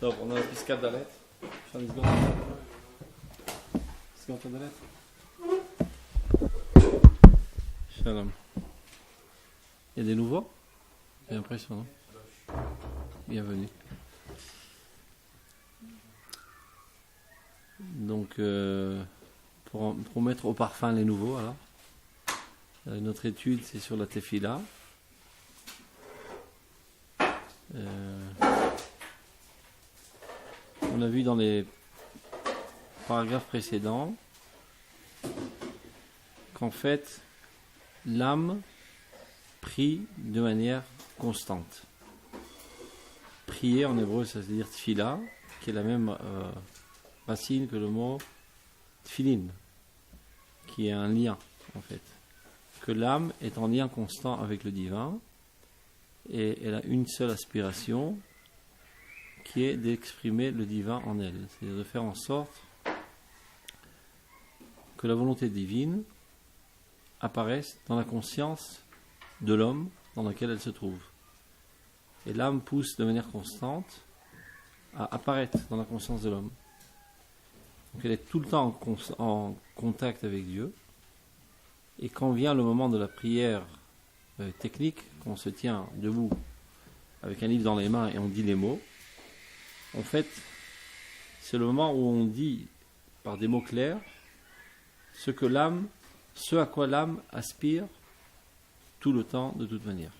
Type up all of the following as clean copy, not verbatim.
טוב, on a la piscade d'Alet. אפשר לסגור את הדלת? Shalom. Il y a des nouveaux? J'ai l'impression, non? Bienvenue. Donc, pour mettre au parfum les nouveaux, alors, notre étude, c'est sur la tefila. On a vu dans les paragraphes précédents qu'en fait, l'âme prie de manière constante. Prier en hébreu, ça veut dire tfila, qui est la même racine que le mot tfilin, qui est un lien en fait. Que l'âme est en lien constant avec le divin et elle a une seule aspiration qui est d'exprimer le divin en elle. C'est-à-dire de faire en sorte que la volonté divine apparaisse dans la conscience de l'homme dans laquelle elle se trouve. Et l'âme pousse de manière constante à apparaître dans la conscience de l'homme. Donc elle est tout le temps en contact avec Dieu. Et quand vient le moment de la prière technique, qu'on se tient debout avec un livre dans les mains et on dit les mots, en fait, c'est le moment où on dit par des mots clairs ce à quoi l'âme aspire tout le temps, de toute manière.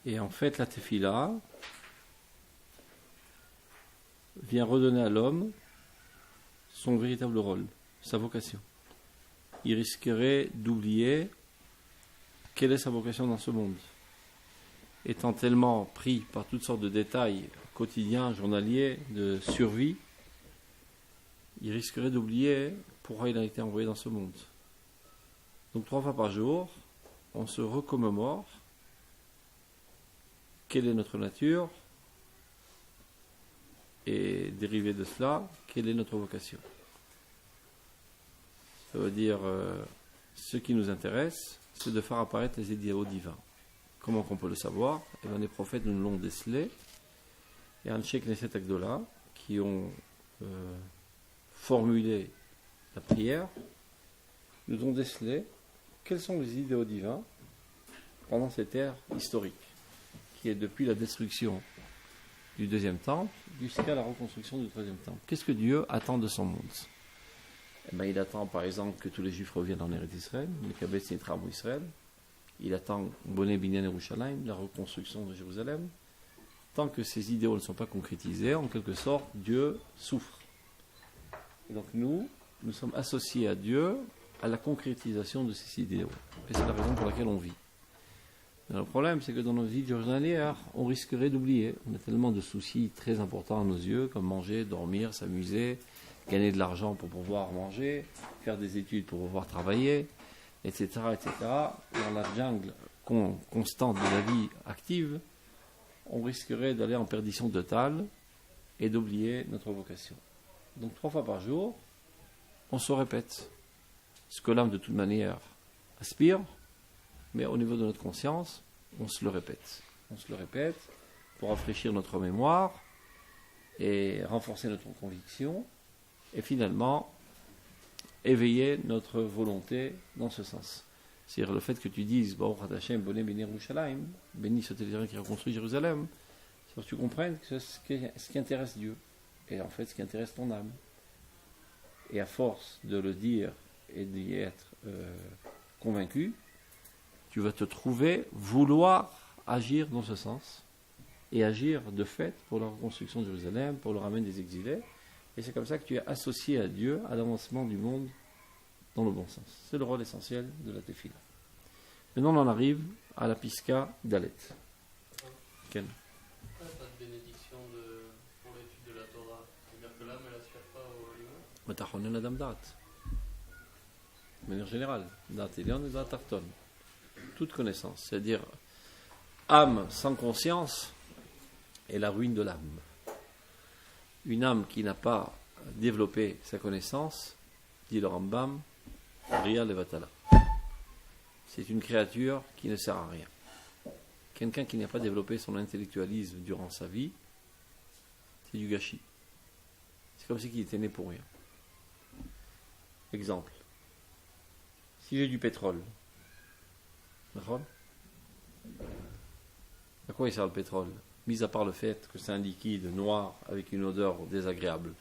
Et en fait, la tefila vient redonner à l'homme son véritable rôle, sa vocation. Il risquerait d'oublier quelle est sa vocation dans ce monde. Étant tellement pris par toutes sortes de détails quotidiens, journaliers, de survie, il risquerait d'oublier pourquoi il a été envoyé dans ce monde. Donc 3 fois par jour, on se recommémore quelle est notre nature et dérivé de cela, quelle est notre vocation. Ça veut dire, ce qui nous intéresse, c'est de faire apparaître les idéaux divins. Comment qu'on peut le savoir? Eh bien, les prophètes nous l'ont décelé. Il y a un Knesset Knesset Agdola qui ont formulé la prière, nous ont décelé quels sont les idéaux divins pendant cette ère historique, qui est depuis la destruction du deuxième temple jusqu'à la reconstruction du troisième temple. Qu'est-ce que Dieu attend de son monde? Eh bien, il attend par exemple que tous les Juifs reviennent en Eretz Israël, le Kabetz Yitram Israël. Il attend Boné Binyan Yerushalayim, la reconstruction de Jérusalem. Tant que ces idéaux ne sont pas concrétisés, en quelque sorte, Dieu souffre. Et donc nous sommes associés à Dieu à la concrétisation de ces idéaux. Et c'est la raison pour laquelle on vit. Mais le problème, c'est que dans nos vies journalières, on risquerait d'oublier. On a tellement de soucis très importants à nos yeux, comme manger, dormir, s'amuser, gagner de l'argent pour pouvoir manger, faire des études pour pouvoir travailler, etc., etc. Dans la jungle constante de la vie active, on risquerait d'aller en perdition totale et d'oublier notre vocation. Donc 3 fois par jour, on se répète ce que l'âme de toute manière aspire, mais au niveau de notre conscience, on se le répète. On se le répète pour rafraîchir notre mémoire et renforcer notre conviction et finalement éveiller notre volonté dans ce sens. C'est-à-dire le fait que tu dises Baruch Hashem, Boné Binyan Yerushalayim, béni soit le Dieu qui a reconstruit Jérusalem, c'est pour que tu comprennes que c'est ce qui intéresse Dieu et en fait ce qui intéresse ton âme. Et à force de le dire et d'y être convaincu, tu vas te trouver vouloir agir dans ce sens et agir de fait pour la reconstruction de Jérusalem, pour le ramener des exilés. Et c'est comme ça que tu es associé à Dieu, à l'avancement du monde dans le bon sens. C'est le rôle essentiel de la tefila. Maintenant, on en arrive à la Pisca d'Alet. Quelle? Pas de bénédiction pour l'étude de la Torah. C'est-à-dire que l'âme, elle n'aspire pas au limon. Matachon Adam Dat. De manière générale, Dat Elion et Dat Tarton. Toute connaissance. C'est-à-dire, âme sans conscience est la ruine de l'âme. Une âme qui n'a pas développé sa connaissance, dit le Rambam, Ria Levatala. C'est une créature qui ne sert à rien. quelqu'un qui n'a pas développé son intellectualisme durant sa vie, c'est du gâchis. C'est comme s'il était né pour rien. Exemple. Si j'ai du pétrole, d'accord ? À quoi il sert le pétrole ? Mis à part le fait que c'est un liquide noir avec une odeur désagréable.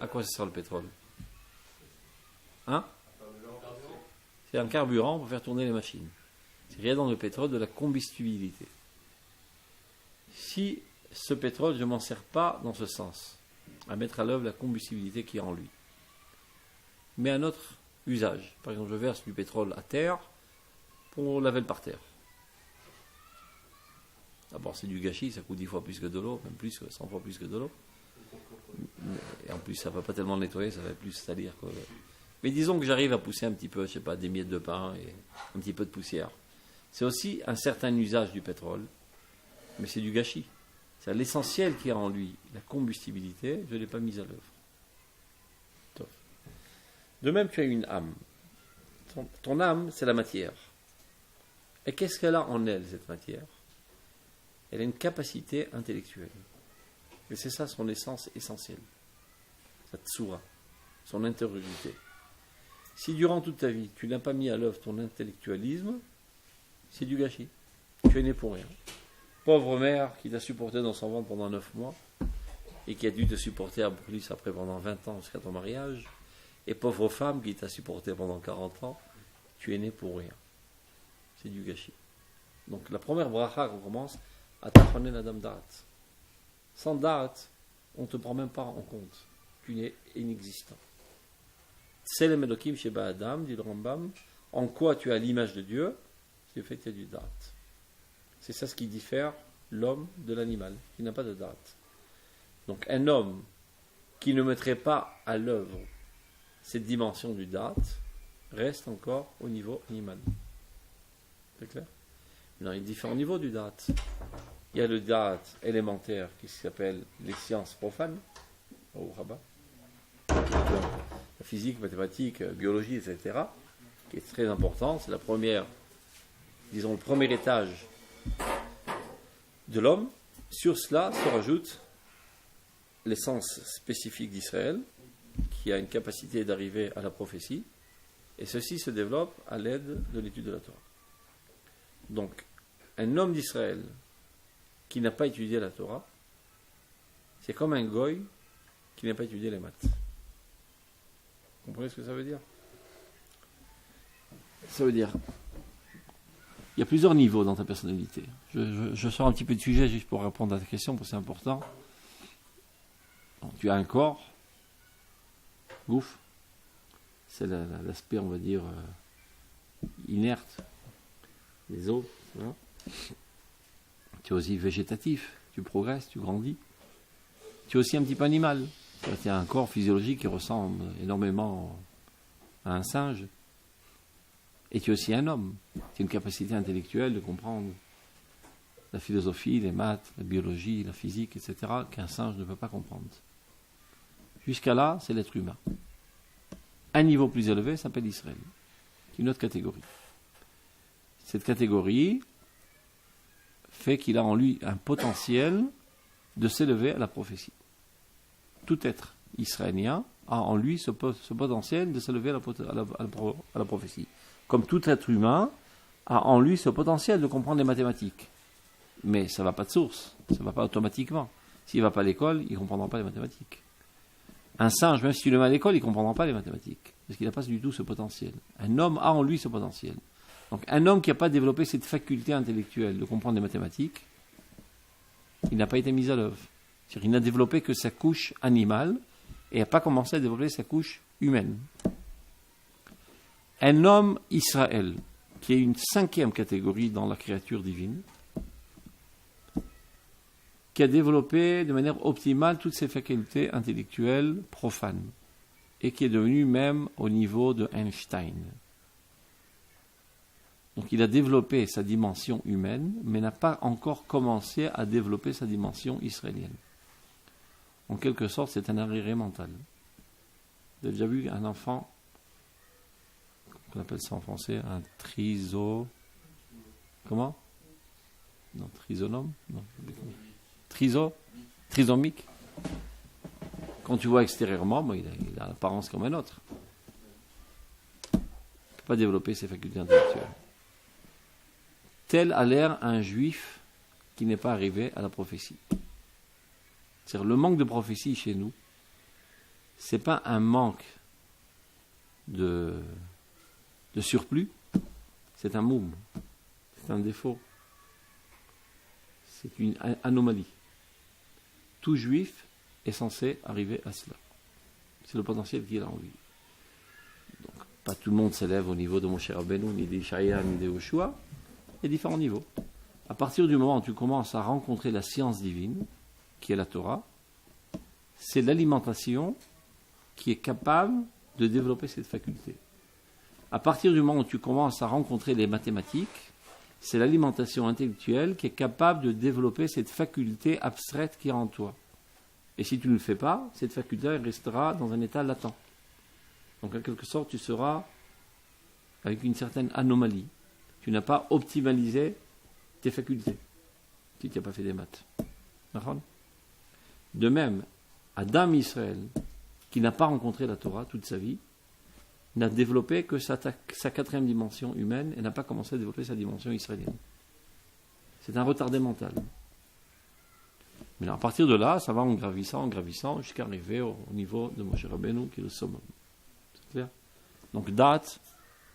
À quoi ça sert le pétrole ? Hein ? C'est un carburant pour faire tourner les machines. Il y a dans le pétrole de la combustibilité. Si ce pétrole, je ne m'en sers pas dans ce sens, à mettre à l'œuvre la combustibilité qui est en lui, mais un autre usage. Par exemple, je verse du pétrole à terre pour laver le parterre. D'abord, c'est du gâchis, ça coûte 10 fois plus que de l'eau, même plus, 100 fois plus que de l'eau. Et en plus, ça ne va pas tellement nettoyer, ça va plus salir. Mais disons que j'arrive à pousser un petit peu, je sais pas, des miettes de pain et un petit peu de poussière. C'est aussi un certain usage du pétrole, mais c'est du gâchis. C'est l'essentiel qui a en lui, la combustibilité, je ne l'ai pas mise à l'œuvre. De même, tu as une âme. Ton âme, c'est la matière. Et qu'est-ce qu'elle a en elle, cette matière ? Elle a une capacité intellectuelle. Et c'est ça son essence essentielle. Sa tsura, son intériorité. Si durant toute ta vie, tu n'as pas mis à l'œuvre ton intellectualisme, c'est du gâchis. Tu es né pour rien. Pauvre mère qui t'a supporté dans son ventre pendant 9 mois et qui a dû te supporter à plus après pendant 20 ans jusqu'à ton mariage, et pauvre femme qui t'a supporté pendant 40 ans, tu es né pour rien. C'est du gâchis. Donc la première bracha qu'on commence, à t'apprendre la dame d'art. Sans dart, on ne te prend même pas en compte. Tu n'es inexistant. C'est le Melokim chez Adam, dit le Rambam. En quoi tu as l'image de Dieu ? C'est le fait que tu as du dart. C'est ça ce qui diffère l'homme de l'animal, qui n'a pas de dart. Donc un homme qui ne mettrait pas à l'œuvre cette dimension du dart reste encore au niveau animal. C'est clair ? Non, il y a différents niveaux du dart. Il y a le dart élémentaire qui s'appelle les sciences profanes, au rabat, la physique, mathématiques, biologie, etc., qui est très important. C'est la première, disons, le premier étage de l'homme. Sur cela se rajoute l'essence spécifique d'Israël, qui a une capacité d'arriver à la prophétie, et ceci se développe à l'aide de l'étude de la Torah. Donc, un homme d'Israël qui n'a pas étudié la Torah, c'est comme un goy qui n'a pas étudié les maths. Vous comprenez ce que ça veut dire ? Ça veut dire, il y a plusieurs niveaux dans ta personnalité. Je sors un petit peu de sujet juste pour répondre à ta question, parce que c'est important. Donc, tu as un corps, gouffre, c'est l'aspect, on va dire, inerte, des os, voilà. Tu es aussi végétatif, tu progresses, tu grandis. Tu es aussi un petit peu animal. Tu as un corps physiologique qui ressemble énormément à un singe. Et tu es aussi un homme. Tu as une capacité intellectuelle de comprendre la philosophie, les maths, la biologie, la physique, etc., qu'un singe ne peut pas comprendre. Jusqu'à là, c'est l'être humain. Un niveau plus élevé s'appelle Israël, qui est une autre catégorie. Cette catégorie fait qu'il a en lui un potentiel de s'élever à la prophétie. Tout être israélien a en lui ce potentiel de s'élever à la prophétie. Comme tout être humain a en lui ce potentiel de comprendre les mathématiques. Mais ça ne va pas de source, ça ne va pas automatiquement. S'il ne va pas à l'école, il ne comprendra pas les mathématiques. Un singe, même si tu le mets à l'école, il ne comprendra pas les mathématiques, parce qu'il n'a pas du tout ce potentiel. Un homme a en lui ce potentiel. Donc un homme qui n'a pas développé cette faculté intellectuelle de comprendre les mathématiques, il n'a pas été mis à l'œuvre. C'est-à-dire qu'il n'a développé que sa couche animale et n'a pas commencé à développer sa couche humaine. Un homme Israël, qui est une 5e catégorie dans la créature divine, qui a développé de manière optimale toutes ses facultés intellectuelles profanes et qui est devenu même au niveau de Einstein. Donc il a développé sa dimension humaine, mais n'a pas encore commencé à développer sa dimension israélienne. En quelque sorte, c'est un arriéré mental. Vous avez déjà vu un enfant, qu'on appelle ça en français, un triso... Comment ? Non, trisonome. Non. Trisomique. Quand tu vois extérieurement, bon, il a l'apparence comme un autre. Il ne peut pas développer ses facultés intellectuelles. Tel a l'air un juif qui n'est pas arrivé à la prophétie. C'est-à-dire, le manque de prophétie chez nous, ce n'est pas un manque de surplus, c'est un moum, c'est un défaut, c'est une anomalie. Tout juif est censé arriver à cela. C'est le potentiel qu'il a en lui. Donc, pas tout le monde s'élève au niveau de Moshe Rabbeinu, ni d'Ishaïa, ni de Yoshua. Il y a différents niveaux. À partir du moment où tu commences à rencontrer la science divine, qui est la Torah, c'est l'alimentation qui est capable de développer cette faculté. À partir du moment où tu commences à rencontrer les mathématiques, c'est l'alimentation intellectuelle qui est capable de développer cette faculté abstraite qui est en toi. Et si tu ne le fais pas, cette faculté restera dans un état latent. Donc, en quelque sorte, tu seras avec une certaine anomalie. Tu n'as pas optimalisé tes facultés si tu n'as pas fait des maths. De même, Adam Israël, qui n'a pas rencontré la Torah toute sa vie, n'a développé que sa quatrième dimension humaine et n'a pas commencé à développer sa dimension israélienne. C'est un retardé mental. Mais à partir de là, ça va en gravissant, jusqu'à arriver au niveau de Moshe Rabbeinu, qui est le summum. C'est clair? Donc, date,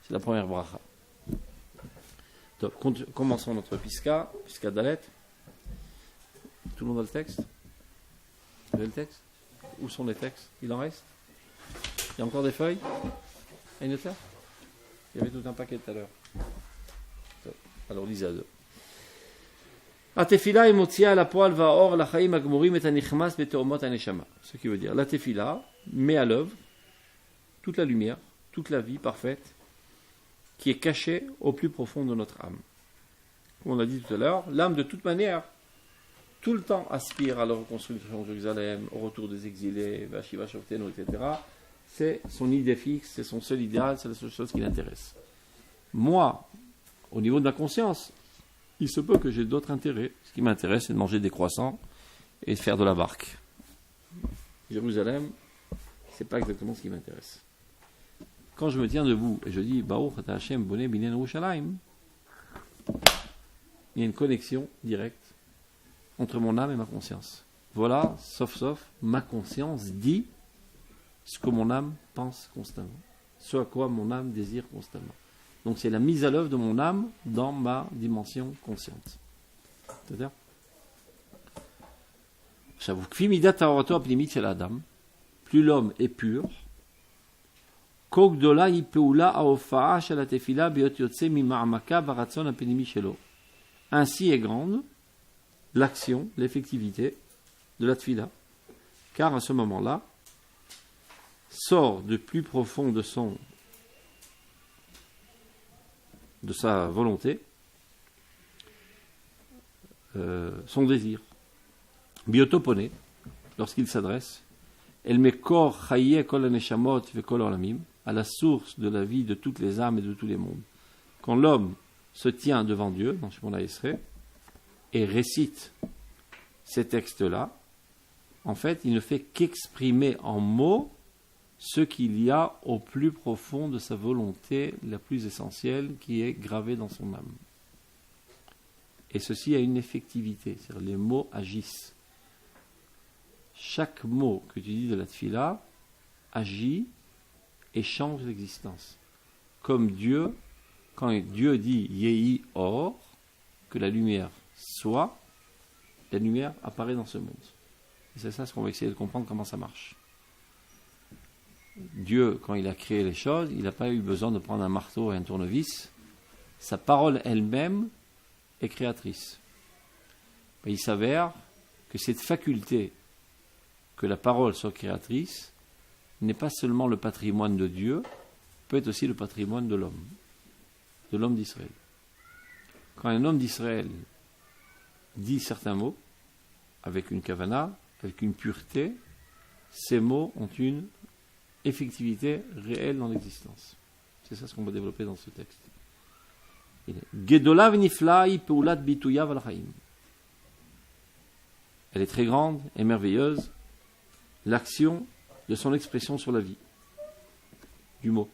c'est la première bracha. Donc, commençons notre Piska Dalet. Tout le monde a le texte? Vous avez le texte? Où sont les textes? Il en reste? Il y a encore des feuilles? Il y avait tout un paquet tout à l'heure. Alors, lisez à deux. Atefila emotia la poil va or la chaim agmorim et anichmas beteomot aneshama. Ce qui veut dire, la tefila met à l'œuvre toute la lumière, toute la vie parfaite qui est cachée au plus profond de notre âme. Comme on a dit tout à l'heure, l'âme de toute manière, tout le temps aspire à la reconstruction de Jérusalem, au retour des exilés, Vashiva Shoftenu, etc. C'est son idée fixe, c'est son seul idéal, c'est la seule chose qui l'intéresse. Moi, au niveau de la conscience, il se peut que j'ai d'autres intérêts. Ce qui m'intéresse, c'est de manger des croissants et de faire de la barque. Jérusalem, c'est pas exactement ce qui m'intéresse. Quand je me tiens debout et je dis Baruch ata Hashem boné binen Yerushalayim, il y a une connexion directe entre mon âme et ma conscience. Voilà, sauf, ma conscience dit ce que mon âme pense constamment, ce à quoi mon âme désire constamment. Donc c'est la mise à l'œuvre de mon âme dans ma dimension consciente. C'est-à-dire, plus l'homme est pur, ainsi est grande l'action, l'effectivité de la tefila, car à ce moment-là, sort de plus profond de sa volonté, son désir. Biotopone, lorsqu'il s'adresse, El Mekor Chaye Kol Neshamot Vekol Olamim, à la source de la vie de toutes les âmes et de tous les mondes. Quand l'homme se tient devant Dieu, dans Shemona Esrei, et récite ces textes-là, en fait, il ne fait qu'exprimer en mots ce qu'il y a au plus profond de sa volonté la plus essentielle qui est gravée dans son âme. Et ceci a une effectivité, c'est-à-dire les mots agissent. Chaque mot que tu dis de la tefila agit et change l'existence. Comme Dieu, quand Dieu dit Yehi Or, que la lumière soit, la lumière apparaît dans ce monde. Et c'est ça ce qu'on va essayer de comprendre comment ça marche. Dieu, quand il a créé les choses, il n'a pas eu besoin de prendre un marteau et un tournevis. Sa parole elle-même est créatrice. Et il s'avère que cette faculté, que la parole soit créatrice, n'est pas seulement le patrimoine de Dieu, peut être aussi le patrimoine de l'homme d'Israël. Quand un homme d'Israël dit certains mots, avec une kavana, avec une pureté, ces mots ont une effectivité réelle dans l'existence. C'est ça ce qu'on va développer dans ce texte. Gedola v'nifla'i peulat bituyav al-chaim. Elle est très grande et merveilleuse, l'action de son expression sur la vie, du mot.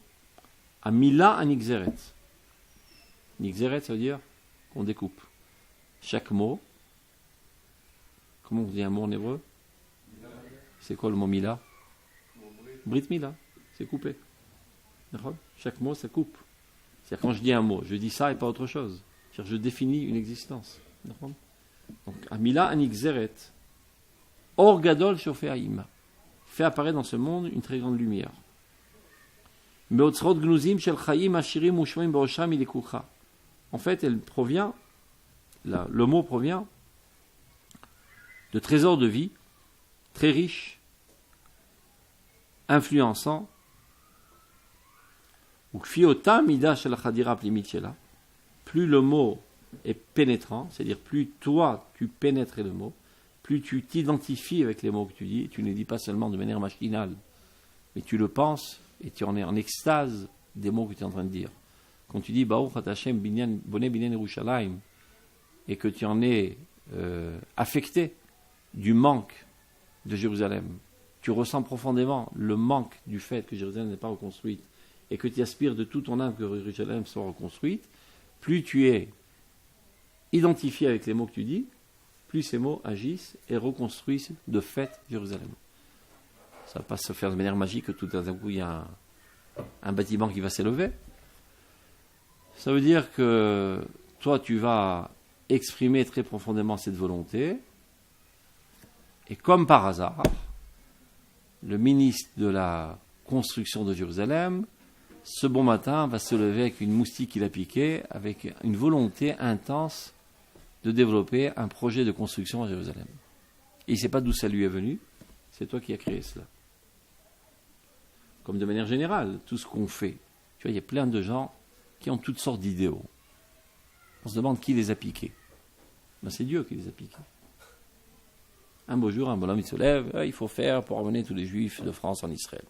Amila anixeret. Nixeret, ça veut dire qu'on découpe. Chaque mot, comment on dit un mot en hébreu? C'est quoi le mot mila? Brit mila, c'est coupé. Chaque mot, ça coupe. C'est-à-dire quand je dis un mot, je dis ça et pas autre chose. C'est-à-dire je définis une existence. Donc, Amila anixeret, or gadol shofeaim, fait apparaître dans ce monde une très grande lumière. Meotzrot gnuzim shel chayim ashirim ushmoim b'osham ilekucha. En fait, elle provient, le mot provient de trésors de vie très riches, influençants, ou kfiota mida shel chadira plimit shela. Plus le mot est pénétrant, c'est-à-dire plus toi tu pénètres le mot, plus tu t'identifies avec les mots que tu dis, tu ne les dis pas seulement de manière machinale, mais tu le penses et tu en es en extase des mots que tu es en train de dire. Quand tu dis Baruch Ata Hashem Boné Binyan Yerushalayim et que tu en es affecté du manque de Jérusalem, tu ressens profondément le manque du fait que Jérusalem n'est pas reconstruite et que tu aspires de toute ton âme que Jérusalem soit reconstruite, plus tu es identifié avec les mots que tu dis, plus ces mots agissent et reconstruisent de fait Jérusalem. Ça ne va pas se faire de manière magique que tout d'un coup il y a un bâtiment qui va s'élever. Ça veut dire que toi tu vas exprimer très profondément cette volonté et comme par hasard, le ministre de la construction de Jérusalem, ce bon matin va se lever avec une moustique qu'il a piquée, avec une volonté intense de développer un projet de construction à Jérusalem. Et il ne sait pas d'où ça lui est venu, c'est toi qui as créé cela. Comme de manière générale, tout ce qu'on fait. Tu vois, il y a plein de gens qui ont toutes sortes d'idéaux. On se demande qui les a piqués. Ben, c'est Dieu qui les a piqués. Un beau jour, un bonhomme il se lève, il faut faire pour ramener tous les juifs de France en Israël.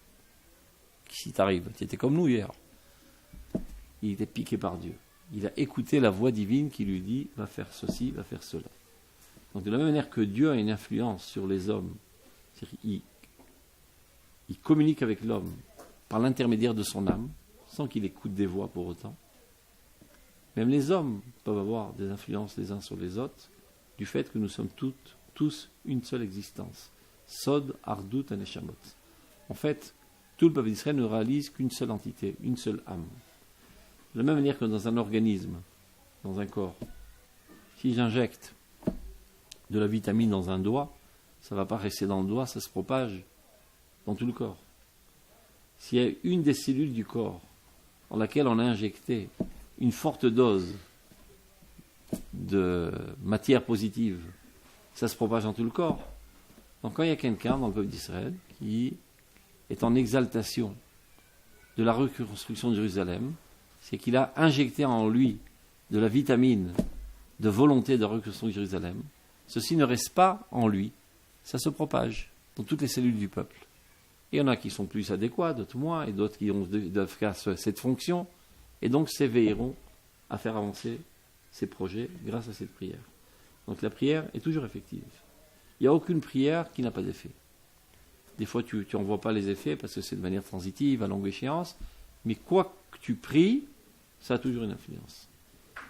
Si t'arrives, tu étais comme nous hier. Il était piqué par Dieu. Il a écouté la voix divine qui lui dit va faire ceci, va faire cela. Donc de la même manière que Dieu a une influence sur les hommes, il communique avec l'homme par l'intermédiaire de son âme, sans qu'il écoute des voix pour autant. Même les hommes peuvent avoir des influences les uns sur les autres, du fait que nous sommes tous une seule existence. Sod, Ardout, Aneshamot. En fait, tout le peuple d'Israël ne réalise qu'une seule entité, une seule âme. De la même manière que dans un organisme, dans un corps, si j'injecte de la vitamine dans un doigt, ça ne va pas rester dans le doigt, ça se propage dans tout le corps. S'il y a une des cellules du corps dans laquelle on a injecté une forte dose de matière positive, ça se propage dans tout le corps. Donc quand il y a quelqu'un dans le peuple d'Israël qui est en exaltation de la reconstruction de Jérusalem, c'est qu'il a injecté en lui de la vitamine de volonté de reconstruire Jérusalem. Ceci ne reste pas en lui, ça se propage dans toutes les cellules du peuple. Et il y en a qui sont plus adéquats, d'autres moins, et d'autres qui doivent faire cette fonction, et donc s'éveilleront à faire avancer ces projets grâce à cette prière. Donc la prière est toujours effective. Il n'y a aucune prière qui n'a pas d'effet. Des fois, tu n'en vois pas les effets parce que c'est de manière transitive, à longue échéance, mais quoi que tu pries, ça a toujours une influence.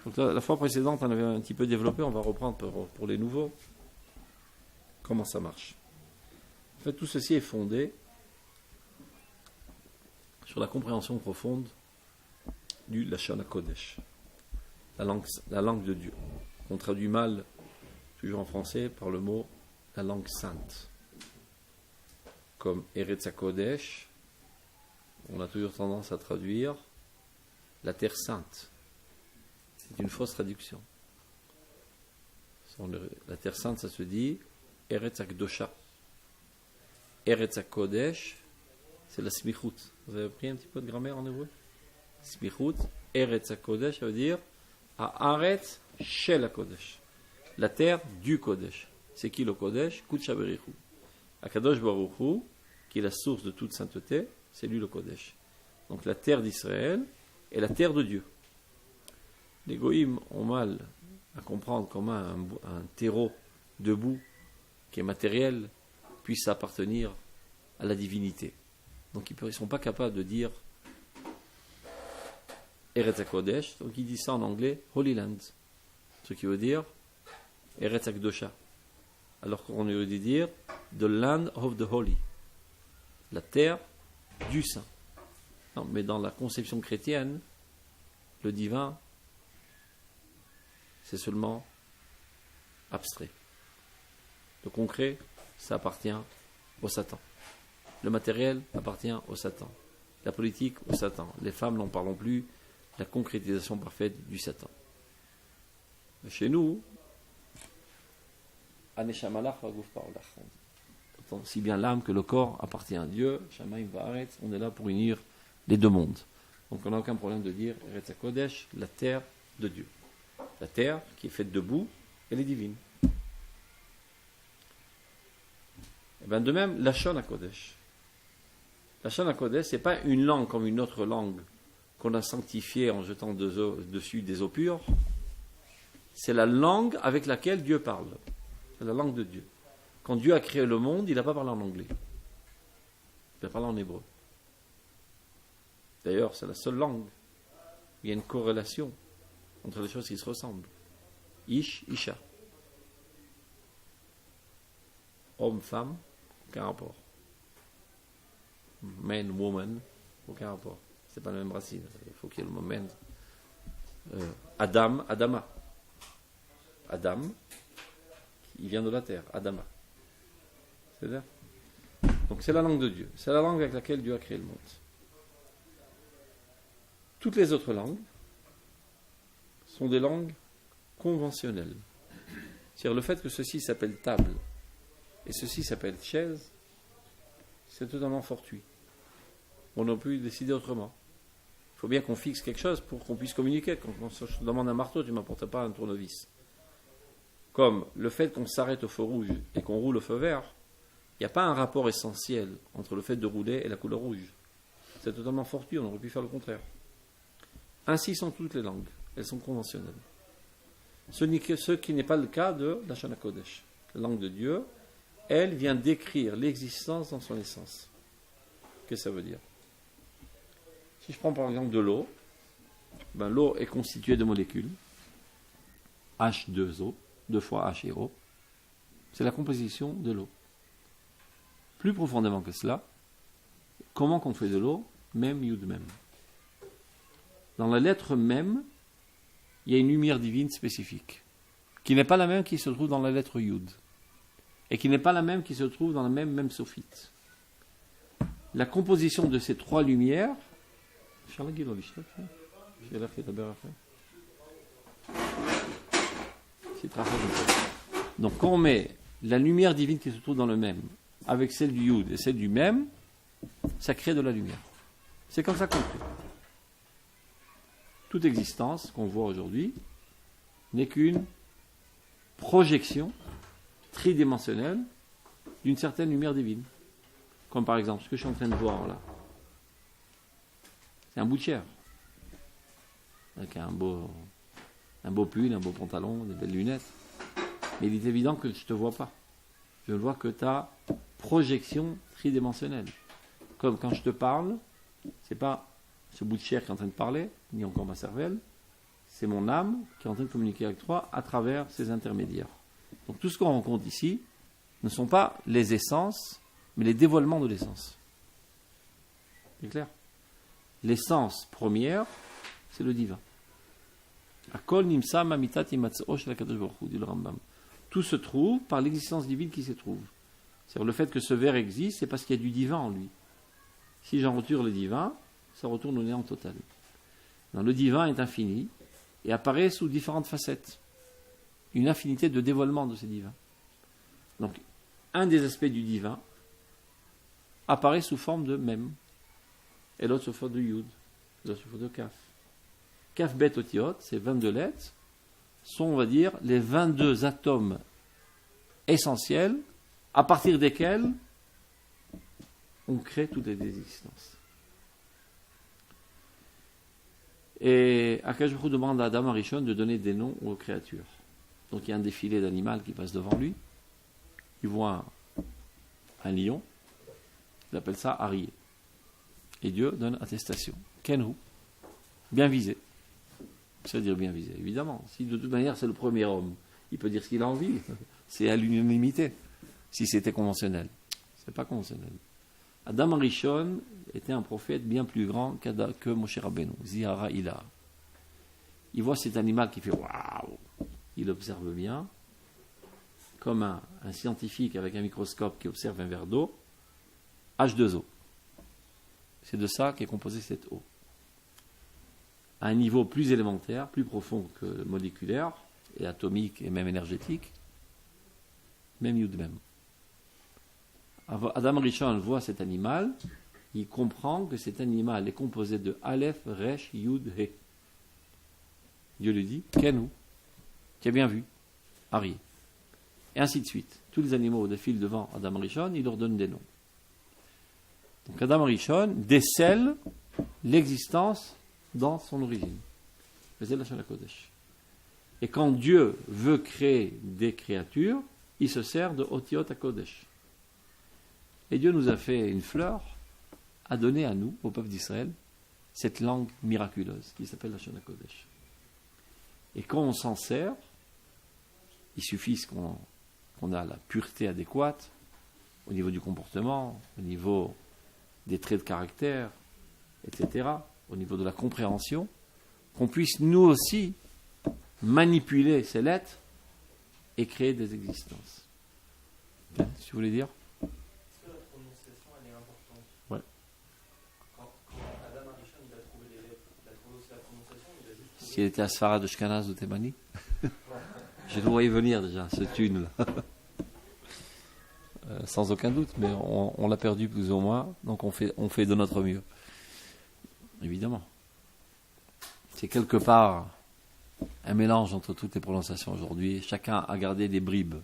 Donc la fois précédente, on avait un petit peu développé, on va reprendre pour les nouveaux comment ça marche. En fait, tout ceci est fondé sur la compréhension profonde du Lashon HaKodesh, la langue de Dieu. On traduit mal, toujours en français, par le mot la langue sainte. Comme Eretz HaKodesh, on a toujours tendance à traduire la terre sainte. C'est une fausse traduction. La terre sainte, ça se dit Eretz HaKdosha. Eretz HaKodesh, c'est la smichut. Vous avez appris un petit peu de grammaire en hébreu? Smichut, Eretz HaKodesh, ça veut dire Haaretz Shel HaKodesh. La terre du Kodesh. C'est qui le Kodesh? Kudsha Berichu. Akadosh Baruch Hu, qui est la source de toute sainteté, c'est lui le Kodesh. Donc la terre d'Israël est la terre de Dieu. les goïms ont mal à comprendre comment un terreau de boue qui est matériel puisse appartenir à la divinité. Donc ils ne sont pas capables de dire Eretz HaKodesh, donc ils disent ça en anglais Holy Land, ce qui veut dire Eretz HaKdosha, alors qu'on aurait dû dire The Land of the Holy, la terre du saint. Non, mais dans la conception chrétienne, le divin, c'est seulement abstrait. Le concret, ça appartient au Satan. Le matériel appartient au Satan. La politique au Satan. Les femmes, n'en parlons plus, la concrétisation parfaite du Satan. Chez nous, si bien l'âme que le corps appartient à Dieu, on est là pour unir les deux mondes. Donc on n'a aucun problème de dire Eretz HaKodesh, la terre de Dieu. La terre qui est faite de boue, elle est divine. Et bien de même, Lashon HaKodesh. Lashon HaKodesh, ce n'est pas une langue comme une autre langue qu'on a sanctifiée en jetant dessus des eaux pures. C'est la langue avec laquelle Dieu parle. C'est la langue de Dieu. Quand Dieu a créé le monde, il n'a pas parlé en anglais. Il a parlé en hébreu. D'ailleurs, c'est la seule langue. Il y a une corrélation entre les choses qui se ressemblent. Ish, Isha. Homme, femme, aucun rapport. Man, woman, aucun rapport. C'est pas la même racine. Il faut qu'il y ait le mot man. Adam, Adama. Adam, il vient de la terre. Adama. C'est-à-dire. Donc c'est la langue de Dieu. C'est la langue avec laquelle Dieu a créé le monde. Toutes les autres langues sont des langues conventionnelles. C'est-à-dire le fait que ceci s'appelle table et ceci s'appelle chaise, c'est totalement fortuit. On n'a pu décider autrement. Il faut bien qu'on fixe quelque chose pour qu'on puisse communiquer. Quand je te demande un marteau, tu ne m'apportes pas un tournevis. Comme le fait qu'on s'arrête au feu rouge et qu'on roule au feu vert, il n'y a pas un rapport essentiel entre le fait de rouler et la couleur rouge. C'est totalement fortuit, on aurait pu faire le contraire. Ainsi sont toutes les langues, elles sont conventionnelles. Ce qui n'est pas le cas de la Lashon HaKodesh. La langue de Dieu, elle vient décrire l'existence dans son essence. Qu'est-ce que ça veut dire? Si je prends par exemple de l'eau, l'eau est constituée de molécules, H2O, 2 fois H et O, c'est la composition de l'eau. Plus profondément que cela, comment qu'on fait de l'eau? Même, Yud, même. Dans la lettre même, il y a une lumière divine spécifique, qui n'est pas la même qui se trouve dans la lettre Yud, et qui n'est pas la même qui se trouve dans la même sophite. La composition de ces trois lumières, donc quand on met la lumière divine qui se trouve dans le même, avec celle du Yud et celle du même, ça crée de la lumière. C'est comme ça qu'on fait. Toute existence qu'on voit aujourd'hui n'est qu'une projection tridimensionnelle d'une certaine lumière divine. Comme par exemple ce que je suis en train de voir là. C'est un bout de chair. Avec un beau pull, un beau pantalon, des belles lunettes. Mais il est évident que je ne te vois pas. Je ne vois que ta projection tridimensionnelle. Comme quand je te parle, c'est pas ce bout de chair qui est en train de parler, ni encore ma cervelle, c'est mon âme qui est en train de communiquer avec toi à travers ces intermédiaires. Donc tout ce qu'on rencontre ici ne sont pas les essences, mais les dévoilements de l'essence. C'est clair? L'essence première, c'est le divin. Akol nimsa mamitat imatzoo shel HaKadosh Baruch Hu, dit le Rambam. Tout se trouve par l'existence divine qui s'y trouve. C'est-à-dire le fait que ce verre existe, c'est parce qu'il y a du divin en lui. Si j'en retire le divin, ça retourne au néant total. Non, le divin est infini et apparaît sous différentes facettes. Une infinité de dévoilements de ces divins. Donc, un des aspects du divin apparaît sous forme de Mem, et l'autre sous forme de Yud, l'autre sous forme de Kaf. Kaf Bet Otiot, ces 22 lettres, sont, on va dire, les 22 atomes essentiels à partir desquels on crée toutes les existences. Et Akash Baruch Hu demande à Adam Arishon de donner des noms aux créatures. Donc il y a un défilé d'animaux qui passe devant lui. Il voit un lion. Il appelle ça Arié. Et Dieu donne attestation. Kenhu. Bien visé. C'est-à-dire bien visé, évidemment. Si de toute manière c'est le premier homme, il peut dire ce qu'il a envie. C'est à l'unanimité. Si c'était conventionnel. C'est pas conventionnel. Adam Arishon était un prophète bien plus grand que Moshe Rabbeinu. Zihara Ila. Il voit cet animal qui fait waouh. Il observe bien, comme un scientifique avec un microscope qui observe un verre d'eau, H2O. C'est de ça qu'est composée cette eau. À un niveau plus élémentaire, plus profond que moléculaire, et atomique et même énergétique, même Yud même. Adam Rishon voit cet animal, il comprend que cet animal est composé de Aleph, Resh, Yud, He. Dieu lui dit, Kenu, tu as bien vu, Ari. Et ainsi de suite. Tous les animaux défilent devant Adam Rishon, il leur donne des noms. Donc Adam Rishon décèle l'existence dans son origine. C'est la Shana Kodesh. Et quand Dieu veut créer des créatures, il se sert de Otiot HaKodesh. Et Dieu nous a fait une fleur, a donné à nous, au peuple d'Israël, cette langue miraculeuse qui s'appelle la Shana Kodesh. Et quand on s'en sert, il suffit qu'on a la pureté adéquate au niveau du comportement, au niveau des traits de caractère, etc., au niveau de la compréhension, qu'on puisse nous aussi manipuler ces lettres et créer des existences. Okay, si vous voulez dire? Est-ce que la prononciation, elle est importante? Ouais. Quand Adam Arishon, il a trouvé les lettres, il a trouvé aussi la prononciation, il a juste trouvé... Si elle était à Sfara de Shkanaz ou Thémani, je le voyais venir déjà, ce tune là. Sans aucun doute, mais on l'a perdu plus ou moins, donc on fait de notre mieux. Évidemment. C'est quelque part un mélange entre toutes les prononciations aujourd'hui. Chacun a gardé des bribes.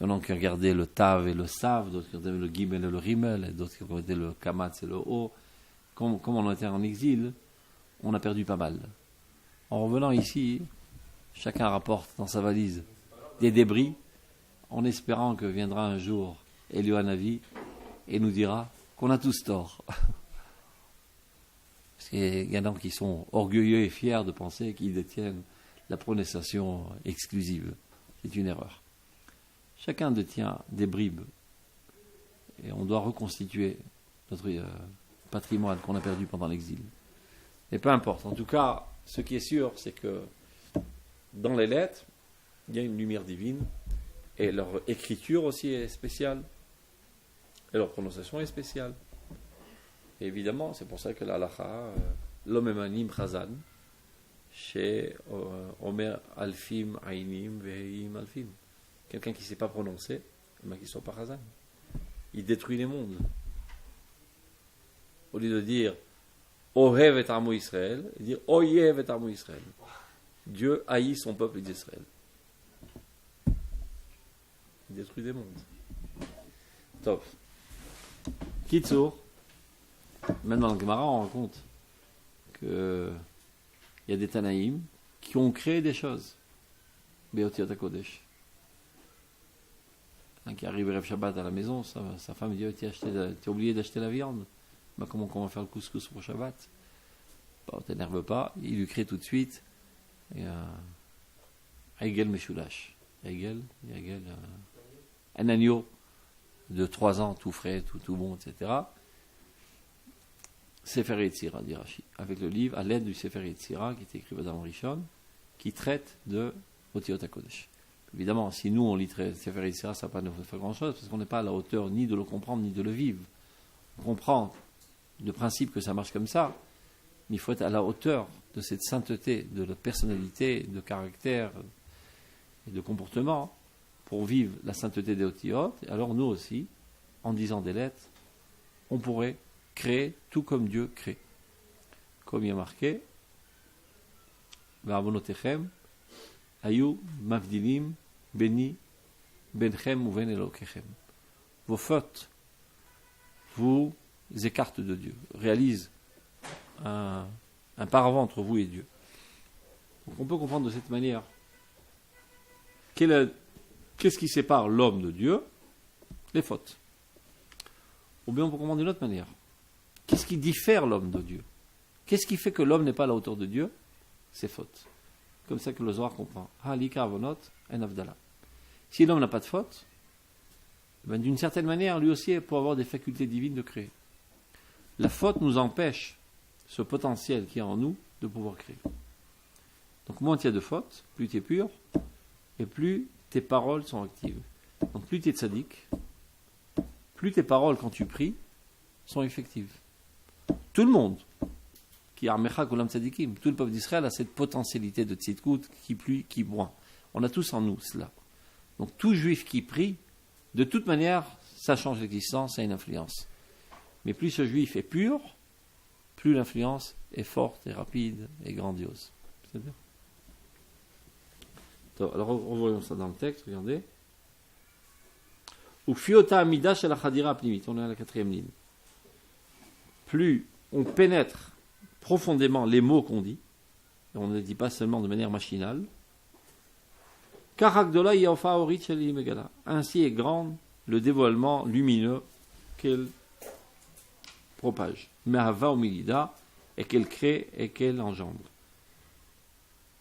Il y en a qui ont gardé le tav et le sav, d'autres qui ont gardé le gimel et le rimel, et d'autres qui ont gardé le kamatz et le o. Comme on était en exil, on a perdu pas mal. En revenant ici, chacun rapporte dans sa valise des débris, en espérant que viendra un jour Eliyahu Hanavi et nous dira qu'on a tous tort. Parce qu'il y en a qui sont orgueilleux et fiers de penser qu'ils détiennent la prononciation exclusive. C'est une erreur. Chacun détient des bribes et on doit reconstituer notre patrimoine qu'on a perdu pendant l'exil. Et peu importe. En tout cas, ce qui est sûr, c'est que dans les lettres, il y a une lumière divine. Et leur écriture aussi est spéciale. Et leur prononciation est spéciale. Et évidemment, c'est pour ça que l'Alacha, l'homme emanim chazan, chez Omer alfim ainim veim alfim. Quelqu'un qui ne sait pas prononcer, qui ne soit pas chazan. Il détruit les mondes. Au lieu de dire Ohev et Amo Israël, il dit Oyev et Amo Israël. Dieu haït son peuple d'Israël. Il détruit des mondes. Top. Kitsour. Même dans le Gemara, on raconte qu'il y a des Tanaïm qui ont créé des choses. Beotiot HaKodesh. Un qui arrive Rev Shabbat à la maison, sa femme dit tu as oublié d'acheter la viande. Bah, comment on va faire le couscous pour Shabbat? Bah, t'énerve pas. Il lui crée tout de suite Aigel Meshulash. Aigel, un agneau de 3 ans, tout frais, tout bon, etc. Sefer Yetzira, dit Rashi, avec le livre, à l'aide du Sefer Yetzira, qui est écrit par Adam Rishon, qui traite de Otiot HaKodesh. Évidemment, si nous, on lit Sefer Yetzira, ça ne va pas nous faire grand-chose, parce qu'on n'est pas à la hauteur ni de le comprendre, ni de le vivre. On comprend de principe que ça marche comme ça, mais il faut être à la hauteur de cette sainteté, de la personnalité, de caractère et de comportement, pour vivre la sainteté des Otiyot. Alors nous aussi, en disant des lettres, on pourrait créer tout comme Dieu crée. Comme il y a marqué, Va'avonotechem ayu mavdilim beni benchem uven elokechem. Vos fautes vous écartent de Dieu, réalisent un un paravent entre vous et Dieu. Donc on peut comprendre de cette manière. Qu'est-ce qui sépare l'homme de Dieu? Les fautes. Ou bien on peut comprendre d'une autre manière. Qu'est-ce qui diffère l'homme de Dieu? Qu'est-ce qui fait que l'homme n'est pas à la hauteur de Dieu? Ses fautes. Comme ça que le Zohar comprend. Halika avonot en avdala. Si l'homme n'a pas de faute, ben d'une certaine manière, lui aussi peut avoir des facultés divines de créer. La faute nous empêche ce potentiel qui est en nous de pouvoir créer. Donc moins tu as de fautes, plus tu es pur, et plus tes paroles sont actives. Donc plus tu es tzaddik, plus tes paroles quand tu pries sont effectives. Tout le monde, qui armecha kolam tzaddikim, tout le peuple d'Israël a cette potentialité de tzidkout qui plie, qui boit. On a tous en nous cela. Donc tout juif qui prie, de toute manière, ça change l'existence, ça a une influence. Mais plus ce juif est pur, plus l'influence est forte et rapide et grandiose. C'est bien. Alors revoyons ça dans le texte, regardez. On est à la 4e ligne. Plus on pénètre profondément les mots qu'on dit, et on ne les dit pas seulement de manière machinale, ainsi est grand le dévoilement lumineux qu'elle propage, et qu'elle crée et qu'elle engendre.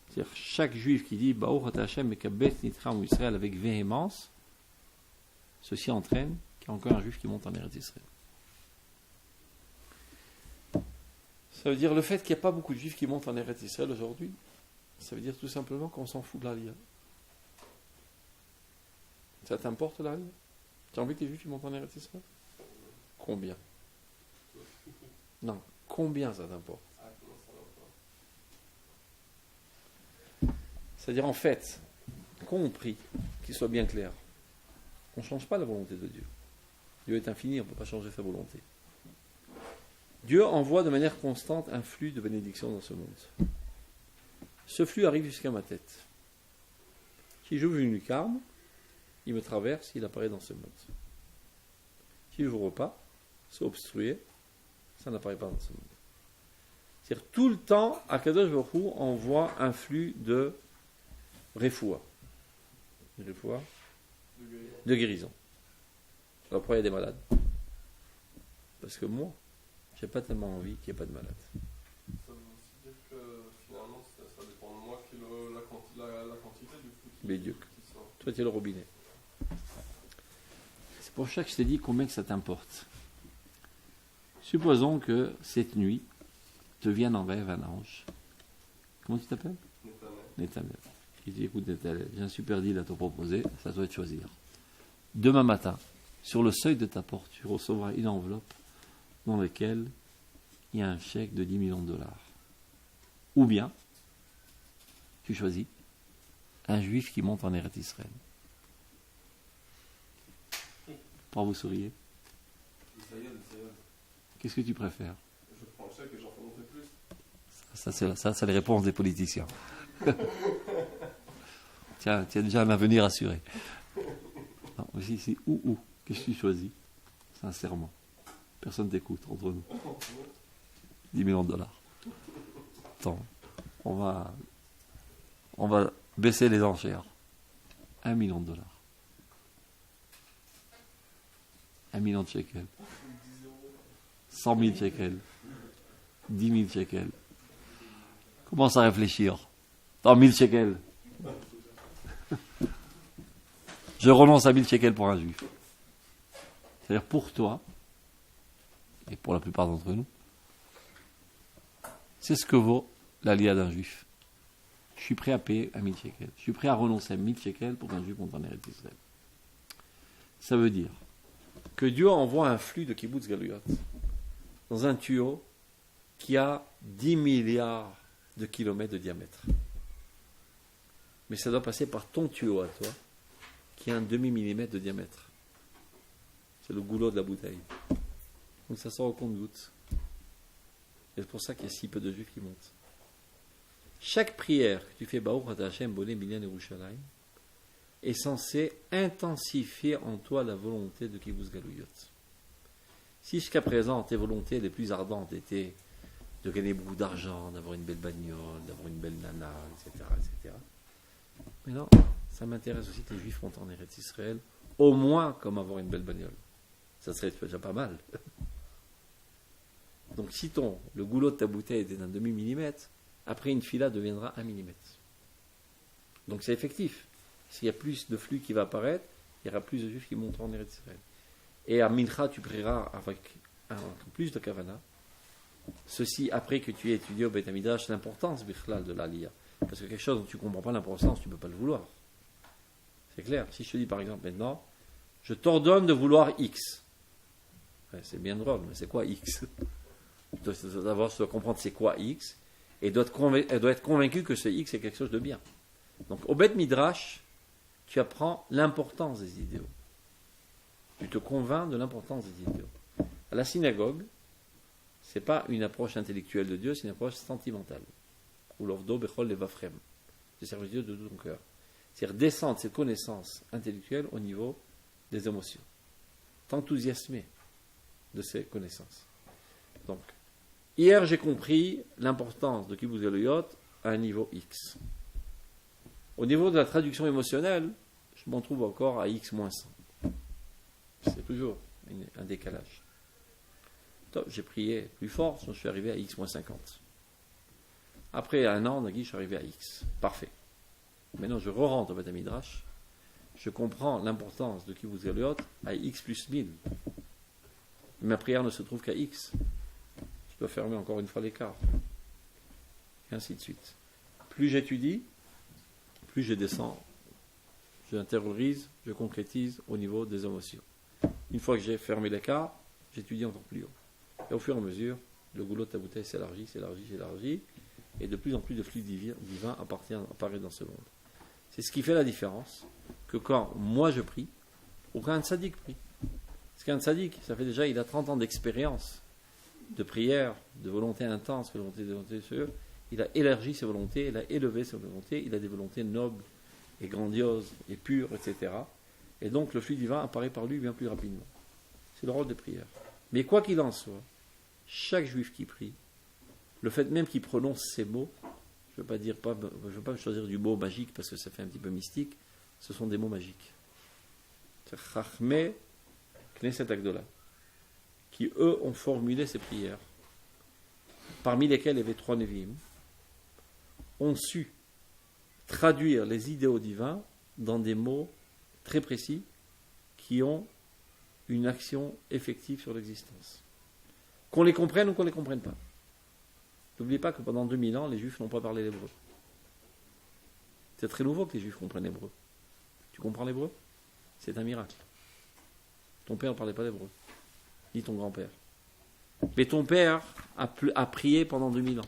C'est-à-dire chaque juif qui dit Baruch Hashem mekabet nitram Israël avec véhémence, ceci entraîne qu'il y a encore un juif qui monte en Eretz Israël. Ça veut dire le fait qu'il n'y a pas beaucoup de juifs qui montent en Eretz Israël aujourd'hui, ça veut dire tout simplement qu'on s'en fout de l'Aliyah. Ça t'importe l'Aliyah? Tu as envie que les juifs qui montent en Eretz Israël? Combien? Non, combien ça t'importe? C'est-à-dire en fait, quand on prie, qu'il soit bien clair, on ne change pas la volonté de Dieu. Dieu est infini, on ne peut pas changer sa volonté. Dieu envoie de manière constante un flux de bénédictions dans ce monde. Ce flux arrive jusqu'à ma tête. Si j'ouvre une lucarne, il me traverse, il apparaît dans ce monde. Si je n'ouvre pas, c'est obstrué, ça n'apparaît pas dans ce monde. C'est-à-dire tout le temps, Akadosh Baruch Hu envoie un flux de refoua. De guérison. Alors pourquoi il y a des malades? Parce que moi, j'ai pas tellement envie qu'il n'y ait pas de malades. Ça veut aussi dire que finalement ça dépend de moi qui est la quantité du flux qui sort. Toi tu es le robinet. C'est pour ça que je t'ai dit combien que ça t'importe. Supposons que cette nuit te vienne en rêve un ange. Comment tu t'appelles? Netanel. Il dit écoute Netanel, j'ai un super deal à te proposer, ça doit être choisir. Demain matin, sur le seuil de ta porte, tu recevras une enveloppe dans laquelle il y a un chèque de 10 millions de dollars. Ou bien, tu choisis un juif qui monte en Eretz Israël. Pourquoi vous souriez? Qu'est-ce que tu préfères? Je prends le chèque et j'en fais monter plus. Ça, c'est les réponses des politiciens. Tiens, tu as déjà un avenir assuré. Non, ici, c'est où? Qu'est-ce que tu choisis? Sincèrement. Personne t'écoute entre nous. 10 millions de dollars. Attends, on va baisser les enchères. 1 million de dollars. 1 million de shekels. 100 000 shekels. 10 000 shekels. Commence à réfléchir. Dans 1000 shekels. Je renonce à 1000 shekels pour un juif. C'est-à-dire pour toi, et pour la plupart d'entre nous, c'est ce que vaut l'aliyah d'un juif. Je suis prêt à payer 1000 shekels. Je suis prêt à renoncer à 1000 shekels pour qu'un juif monte en Eretz Israël. Ça veut dire que Dieu envoie un flux de kibbutz galuyot dans un tuyau qui a 10 milliards de kilomètres de diamètre. Mais ça doit passer par ton tuyau à toi, qui a un demi-millimètre de diamètre. C'est le goulot de la bouteille. Donc ça sort au compte-gouttes. Et c'est pour ça qu'il y a si peu de juifs qui montent. Chaque prière que tu fais, Baruch Ata Hashem Boné Binyan Yerushalayim, est censée intensifier en toi la volonté de Kibbutz Galuyot. Si jusqu'à présent tes volontés les plus ardentes étaient de gagner beaucoup d'argent, d'avoir une belle bagnole, d'avoir une belle nana, etc., etc. Mais non, ça m'intéresse aussi que les Juifs montent en Eretz Israël, au moins comme avoir une belle bagnole. Ça serait déjà pas mal. Donc si le goulot de ta bouteille était d'un demi-millimètre, après une fila deviendra 1 millimètre. Donc c'est effectif. S'il y a plus de flux qui va apparaître, il y aura plus de Juifs qui monteront en Eretz Israël. Et à Mincha, tu prieras avec plus de kavana. Ceci après que tu aies étudié au Beit HaMidrash l'importance de l'Aliyah. Parce que quelque chose dont tu ne comprends pas l'importance, tu ne peux pas le vouloir. C'est clair. Si je te dis par exemple maintenant, je t'ordonne de vouloir X. Ouais, c'est bien drôle, mais c'est quoi X? D'abord, tu dois comprendre c'est quoi X, et elle doit être convaincue que ce X est quelque chose de bien. Donc au Beit Midrash, tu apprends l'importance des idéaux. Tu te convaincs de l'importance des idéaux. À la synagogue, ce n'est pas une approche intellectuelle de Dieu, c'est une approche sentimentale. Ou l'ovdo bechol levavchem. Tu sers Dieu de tout ton cœur. C'est-à-dire descendre cette connaissance intellectuelle au niveau des émotions. T'enthousiasmer de ces connaissances. Donc, hier j'ai compris l'importance de Kibbutz Galuyot à un niveau X. Au niveau de la traduction émotionnelle, je m'en trouve encore à X-100. C'est toujours un décalage. Donc, j'ai prié plus fort, je suis arrivé à X-50. Après un an, je suis arrivé à X. Parfait. Maintenant, je re-rentre au Beit HaMidrash. Je comprends l'importance de Kibbutz Galuyot à X plus 1000. Ma prière ne se trouve qu'à X. Je dois fermer encore une fois l'écart. Et ainsi de suite. Plus j'étudie, plus je descends. Je intériorise, je concrétise au niveau des émotions. Une fois que j'ai fermé l'écart, j'étudie encore plus haut. Et au fur et à mesure, le goulot de ta bouteille s'élargit, et de plus en plus de flux divins apparaît dans ce monde. C'est ce qui fait la différence, que quand moi je prie, ou quand un tzaddik prie. Parce qu'un tzaddik, ça fait déjà, il a 30 ans d'expérience, de prière, de volonté intense, de volonté sûre. Il a élargi ses volontés, il a élevé ses volontés, il a des volontés nobles et grandioses et pures, etc. Et donc le flux divin apparaît par lui bien plus rapidement. C'est le rôle de prière. Mais quoi qu'il en soit, chaque juif qui prie, le fait même qu'il prononce ces mots, je ne veux pas me choisir du mot magique parce que ça fait un petit peu mystique, ce sont des mots magiques. C'est Chachmé Knesset Agdola, qui eux ont formulé ces prières, parmi lesquelles il y avait 3 Nevi'im, ont su traduire les idéaux divins dans des mots très précis qui ont une action effective sur l'existence. Qu'on les comprenne ou qu'on ne les comprenne pas. N'oubliez pas que pendant 2000 ans, les Juifs n'ont pas parlé l'hébreu. C'est très nouveau que les Juifs comprennent l'hébreu. Tu comprends l'hébreu? C'est un miracle. Ton père ne parlait pas l'hébreu, ni ton grand-père. Mais ton père a prié pendant 2000 ans.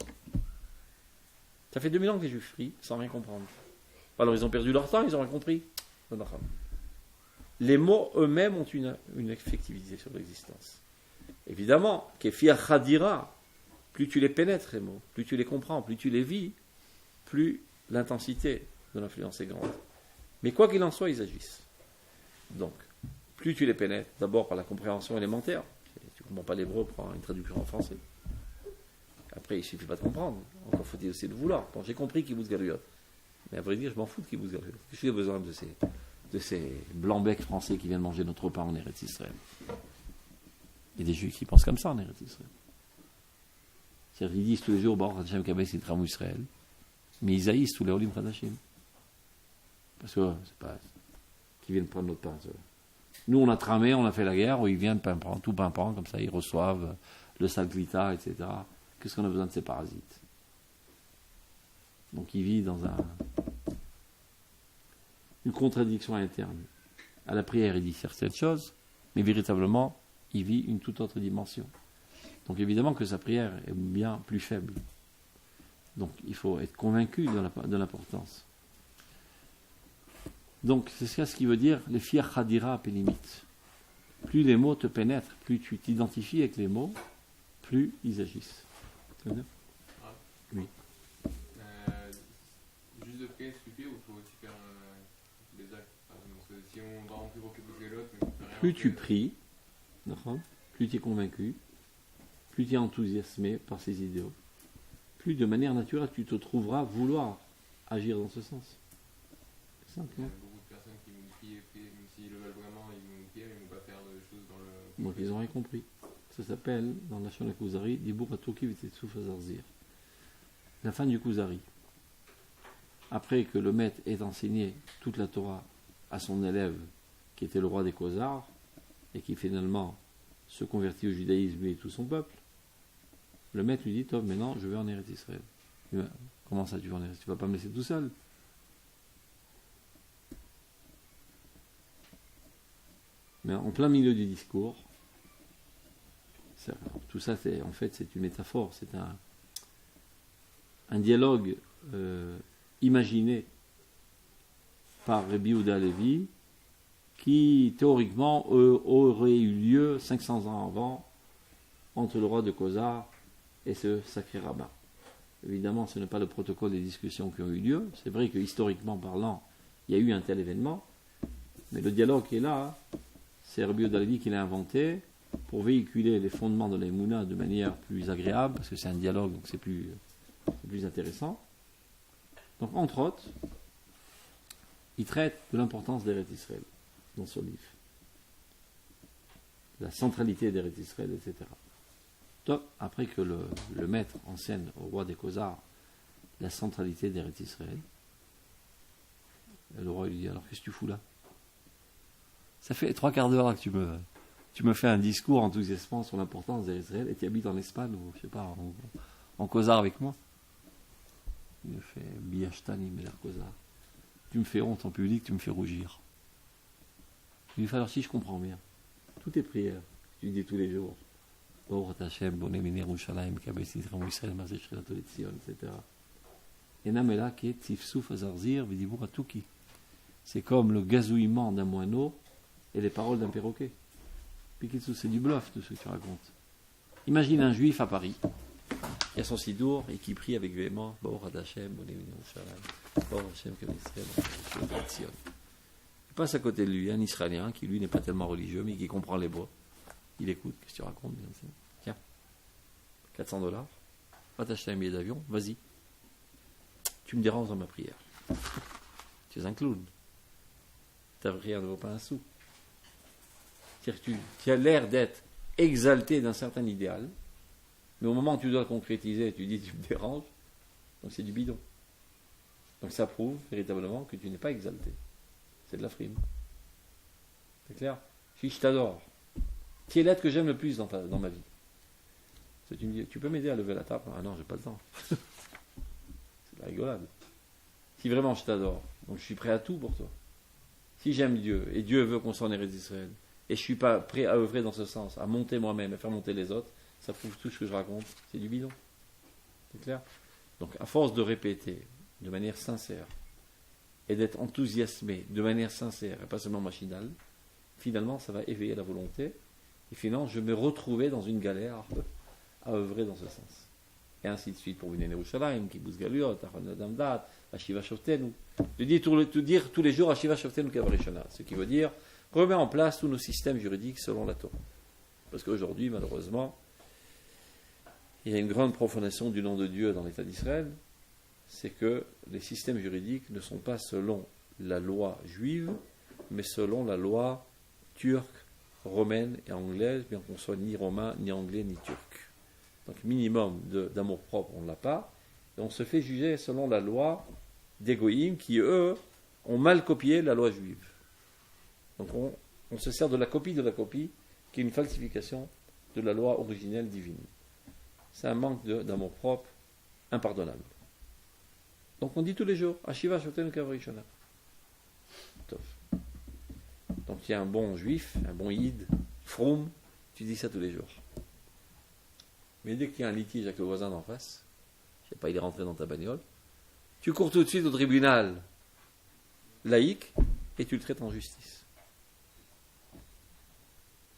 Ça fait 2000 ans que les Juifs prient sans rien comprendre. Alors ils ont perdu leur temps, ils n'ont rien compris. Les mots eux-mêmes ont une effectivité sur l'existence. Évidemment, Kefir Khadira, plus tu les pénètres, les mots, plus tu les comprends, plus tu les vis, plus l'intensité de l'influence est grande. Mais quoi qu'il en soit, ils agissent. Donc, plus tu les pénètres, d'abord par la compréhension élémentaire. Tu ne comprends pas l'hébreu, prends une traduction en français. Après, il ne suffit pas de comprendre. Encore faut-il aussi le vouloir. Bon, j'ai compris Kibbutz Galuyot. Mais à vrai dire, je m'en fous de Kibbutz Galuyot. J'ai besoin de ces blancs-becs français qui viennent manger notre repas en Eretz Israël. Il y a des Juifs qui pensent comme ça en Eretz Israël. C'est-à-dire, ils disent tous les jours, Baruch Hashem Kabbalah Sitram Israël, mais ils haïssent tous les Olim Khadashim. Parce que c'est pas qu'ils viennent prendre notre pain. Nous, on a tramé, on a fait la guerre, où ils viennent tout pimpant, comme ça, ils reçoivent le salklita, etc. Qu'est-ce qu'on a besoin de ces parasites? Donc, ils vivent dans une contradiction interne. À la prière, il dit certaines choses, mais véritablement, il vit une toute autre dimension. Donc évidemment que sa prière est bien plus faible. Donc il faut être convaincu de l'importance. Donc c'est ce qui veut dire les fier khadira pélimit. Plus les mots te pénètrent, plus tu t'identifies avec les mots, plus ils agissent. Oui. Juste de prier suffit ou il faut aussi faire des actes? Parce que si on va remplir au Kibbutz Galuyot, plus tu pries, plus tu es convaincu, plus tu es enthousiasmé par ces idéaux, plus de manière naturelle, tu te trouveras vouloir agir dans ce sens. C'est simple, Il y non? a beaucoup de personnes qui vont prier, même s'ils le veulent vraiment, ils vont prier, mais ils ne vont pas faire de choses dans le. Donc ils ont rien compris. Ça s'appelle, dans la Shana Kuzari, Dibur Atoki Vitetsu Fazarzir. La fin du Kuzari. Après que le maître ait enseigné toute la Torah à son élève, qui était le roi des Khazars, et qui finalement se convertit au judaïsme et tout son peuple, le maître lui dit, Tov, maintenant je vais en Eretz Israël. Il dit, comment ça tu vas en Eretz? Tu vas pas me laisser tout seul? Mais en plein milieu du discours, tout ça c'est une métaphore, c'est un dialogue imaginé par Rabbi Yehuda Levi qui théoriquement aurait eu lieu 500 ans avant entre le roi de Khazar et ce sacré rabbin. Évidemment, ce n'est pas le protocole des discussions qui ont eu lieu. C'est vrai que historiquement parlant, il y a eu un tel événement, mais le dialogue qui est là, c'est Rabbi Yehuda Levi qui l'a inventé pour véhiculer les fondements de l'Emouna de manière plus agréable, parce que c'est un dialogue, donc c'est plus intéressant. Donc, entre autres, il traite de l'importance d'Eretz Israël dans ce livre. La centralité d'Eretz Israël, etc. Donc, après que le maître enseigne au roi des Khazars la centralité d'Eretz Israël, le roi lui dit, alors qu'est-ce que tu fous là? Ça fait 3 quarts d'heure là que tu me fais un discours enthousiasmant sur l'importance d'Eretz Israël et tu habites en Espagne ou, je sais pas, en Khazar avec moi. Il me fait Biashtani Meler Khazar. Tu me fais honte en public, tu me fais rougir. Il lui fait, alors si je comprends bien, toutes tes prières, tu dis tous les jours, etc. C'est comme le gazouillement d'un moineau et les paroles d'un perroquet. C'est du bluff tout ce que tu racontes. Imagine un juif à Paris, qui a son sidour et qui prie avec véhément, il passe à côté de lui un Israélien qui lui n'est pas tellement religieux mais qui comprend l'hébreu. Il écoute, qu'est-ce que tu racontes? Tiens, $400, va t'acheter un billet d'avion, vas-y. Tu me déranges dans ma prière. Tu es un clown. Ta prière ne vaut pas un sou. Tu as l'air d'être exalté d'un certain idéal, mais au moment où tu dois le concrétiser, tu dis tu me déranges, donc c'est du bidon. Donc ça prouve véritablement que tu n'es pas exalté. C'est de la frime. C'est clair? Si je t'adore, qui est l'être que j'aime le plus dans ma vie? Tu me dis, tu peux m'aider à lever la table? Ah non, j'ai pas le temps. C'est de la rigolade. Si vraiment je t'adore, donc je suis prêt à tout pour toi. Si j'aime Dieu, et Dieu veut qu'on s'en hérite d'Israël, et je ne suis pas prêt à œuvrer dans ce sens, à monter moi-même, à faire monter les autres, ça prouve tout ce que je raconte, c'est du bidon. C'est clair? Donc à force de répéter de manière sincère, et d'être enthousiasmé de manière sincère, et pas seulement machinale, finalement ça va éveiller la volonté, et finalement je me retrouvais dans une galère à œuvrer dans ce sens. Et ainsi de suite pour Bnei Yerushalayim, Kibbutz Galiot, Achon Adamdat, Ashiva Shoftenu. De dire tous les jours Ashiva Shoftenu Kavarishana, ce qui veut dire remet en place tous nos systèmes juridiques selon la Torah. Parce qu'aujourd'hui, malheureusement, il y a une grande profanation du nom de Dieu dans l'État d'Israël, c'est que les systèmes juridiques ne sont pas selon la loi juive, mais selon la loi turque, romaine et anglaise, bien qu'on soit ni romain, ni anglais, ni turc. Donc minimum d'amour propre, on ne l'a pas, et on se fait juger selon la loi des goïms qui, eux, ont mal copié la loi juive. Donc on se sert de la copie, qui est une falsification de la loi originelle divine. C'est un manque d'amour propre impardonnable. Donc on dit tous les jours, Ashiva Shoten Kavrishana. Donc il y a un bon juif, un bon yid, froum, tu dis ça tous les jours. Mais dès qu'il y a un litige avec le voisin d'en face, je sais pas, il est rentré dans ta bagnole, tu cours tout de suite au tribunal laïque et tu le traites en justice.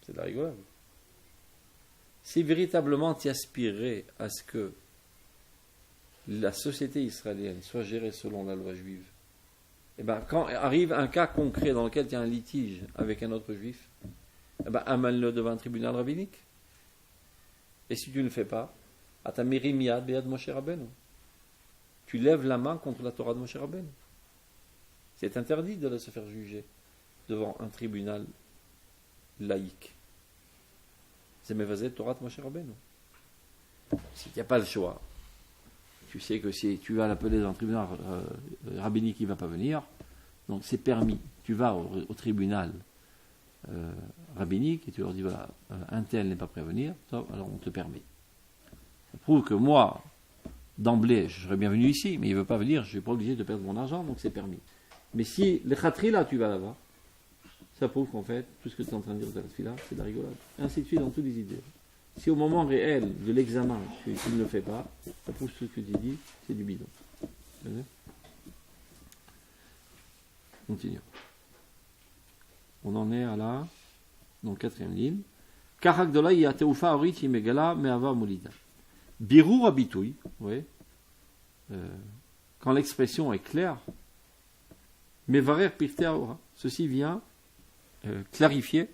C'est de la rigolade. Si véritablement tu aspirais à ce que la société israélienne soit gérée selon la loi juive, et ben quand arrive un cas concret dans lequel il y a un litige avec un autre juif, amène-le devant un tribunal rabbinique. Et si tu ne le fais pas, Atamiri miyad beyad Moshe Rabbeinu. Tu lèves la main contre la Torah de Moshe Rabbeinu. C'est interdit de se faire juger devant un tribunal laïque. C'est Mevazet Torah de Moshe Rabbeinu. Si tu n'as pas le choix, tu sais que si tu vas l'appeler dans un tribunal rabbinique, il ne va pas venir. Donc c'est permis. Tu vas au tribunal rabbinique et tu leur dis voilà, un tel n'est pas prêt à venir, alors on te permet. Ça prouve que moi, d'emblée, je serais bienvenu ici, mais il ne veut pas venir, je ne suis pas obligé de perdre mon argent, donc c'est permis. Mais si le khatri là, tu vas là-bas, ça prouve qu'en fait, tout ce que tu es en train de dire de la fila, c'est de la rigolade. Ainsi de suite dans toutes les idées. Si au moment réel de l'examen, tu ne le fais pas, ça prouve que ce que tu dis, c'est du bidon. Continue. On en est à la donc 4e ligne. Karak dola yateufa orit imegala meava molida. Birur abitui, oui. Quand l'expression est claire, mevarer pirte aora. Ceci vient clarifier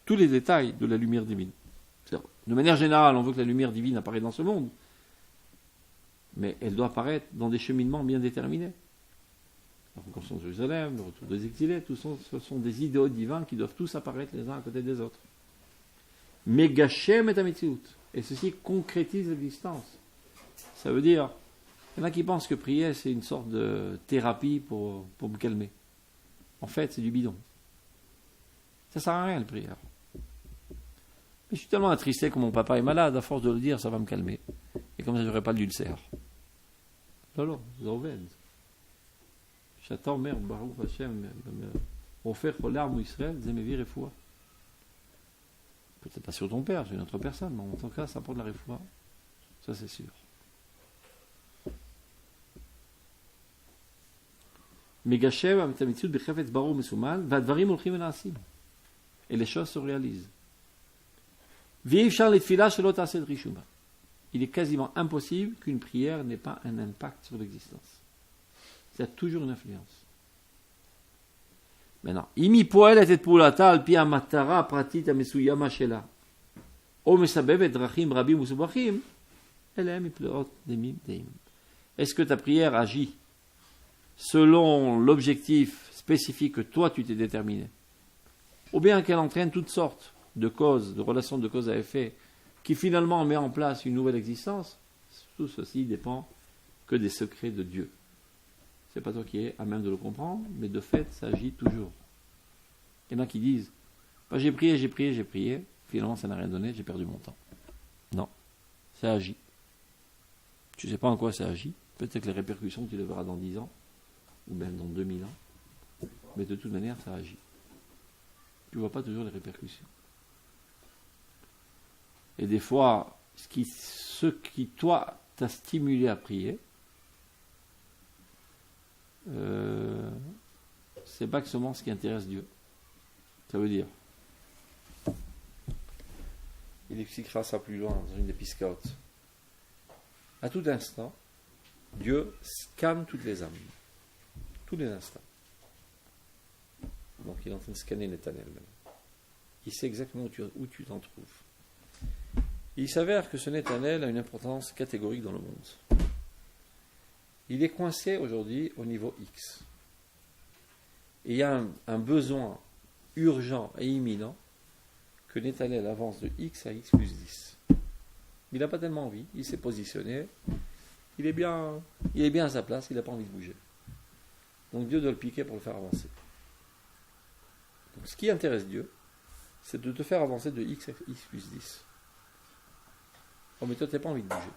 tous les détails de la lumière divine. De manière générale, on veut que la lumière divine apparaisse dans ce monde, mais elle doit apparaître dans des cheminements bien déterminés. La reconstruction de Jérusalem, le retour des exilés, ce sont des idéaux divins qui doivent tous apparaître les uns à côté des autres. Mais Gachem est Ametziut, et ceci concrétise l'existence. Ça veut dire, il y en a qui pensent que prier c'est une sorte de thérapie pour me calmer. En fait, c'est du bidon. Ça sert à rien, la prière. Mais je suis tellement attristé que mon papa est malade, à force de le dire, ça va me calmer. Et comme ça, je n'aurai pas l'ulcère. Non, Zoved. J'attends, merde, Baruch Hashem, offert pour l'arme Israël, Zemevir et Foua. Peut-être pas sur ton père, sur une autre personne, mais en tout cas, ça apporte la réfoua. Ça, c'est sûr. Megashev, Amitamitzut, Bechefetz Baruch Mesumal, Vadvarim Olchim Enasim. Et les choses se réalisent. Il est quasiment impossible qu'une prière n'ait pas un impact sur l'existence. Ça a toujours une influence. Maintenant, imi poel et pulata al pi amatara pratit amesuyama shela. O mesabevet drachim rabim usubachim. Elem ipleot demim deim. Est-ce que ta prière agit selon l'objectif spécifique que toi tu t'es déterminé, ou bien qu'elle entraîne toutes sortes de causes, de relations de cause à effet, qui finalement met en place une nouvelle existence? Tout ceci dépend que des secrets de Dieu. C'est pas toi qui es à même de le comprendre, mais de fait, ça agit toujours. Il y en a qui disent, bah, j'ai prié, finalement ça n'a rien donné, j'ai perdu mon temps. Non, ça agit. Tu ne sais pas en quoi ça agit, peut-être que les répercussions tu les verras dans 10 ans, ou même dans 2000 ans, mais de toute manière ça agit. Tu ne vois pas toujours les répercussions. Et des fois, ce qui toi t'a stimulé à prier, c'est pas que seulement ce qui intéresse Dieu. Ça veut dire, il expliquera ça plus loin dans une des piscautes. À tout instant, Dieu scanne toutes les âmes. Tous les instants. Donc il est en train de scanner Netanel même. Il sait exactement où tu t'en trouves. Il s'avère que ce Netanel a une importance catégorique dans le monde. Il est coincé aujourd'hui au niveau X. Et il y a un besoin urgent et imminent que Netanel avance de X à X plus 10. Il n'a pas tellement envie, il s'est positionné, il est bien à sa place, il n'a pas envie de bouger. Donc Dieu doit le piquer pour le faire avancer. Donc ce qui intéresse Dieu, c'est de te faire avancer de X à X plus 10. Oh mais toi tu n'as pas envie de bouger.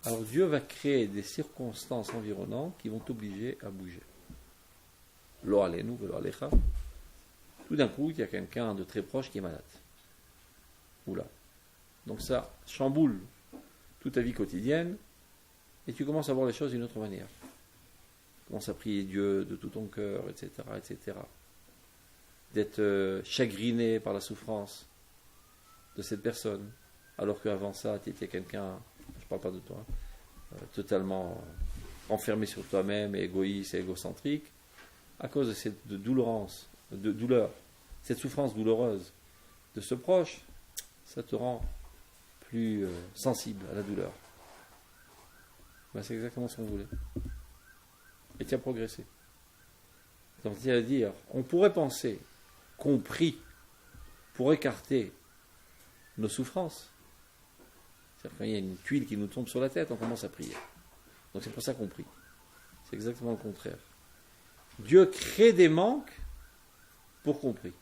Alors Dieu va créer des circonstances environnantes qui vont t'obliger à bouger. Lo alenu, lo alecha. Tout d'un coup, il y a quelqu'un de très proche qui est malade. Oula. Donc ça chamboule toute ta vie quotidienne et tu commences à voir les choses d'une autre manière. Tu commences à prier Dieu de tout ton cœur, etc., etc. D'être chagriné par la souffrance de cette personne, alors qu'avant ça, tu étais quelqu'un, je ne parle pas de toi, totalement enfermé sur toi-même, et égoïste et égocentrique, à cause de cette douleur, cette souffrance douloureuse de ce proche, ça te rend plus sensible à la douleur. Ben, c'est exactement ce qu'on voulait. Et tu as progressé. Donc, c'est-à-dire, on pourrait penser qu'on prie pour écarter nos souffrances. C'est-à-dire quand il y a une tuile qui nous tombe sur la tête, on commence à prier. Donc c'est pour ça qu'on prie. C'est exactement le contraire. Dieu crée des manques pour qu'on prie.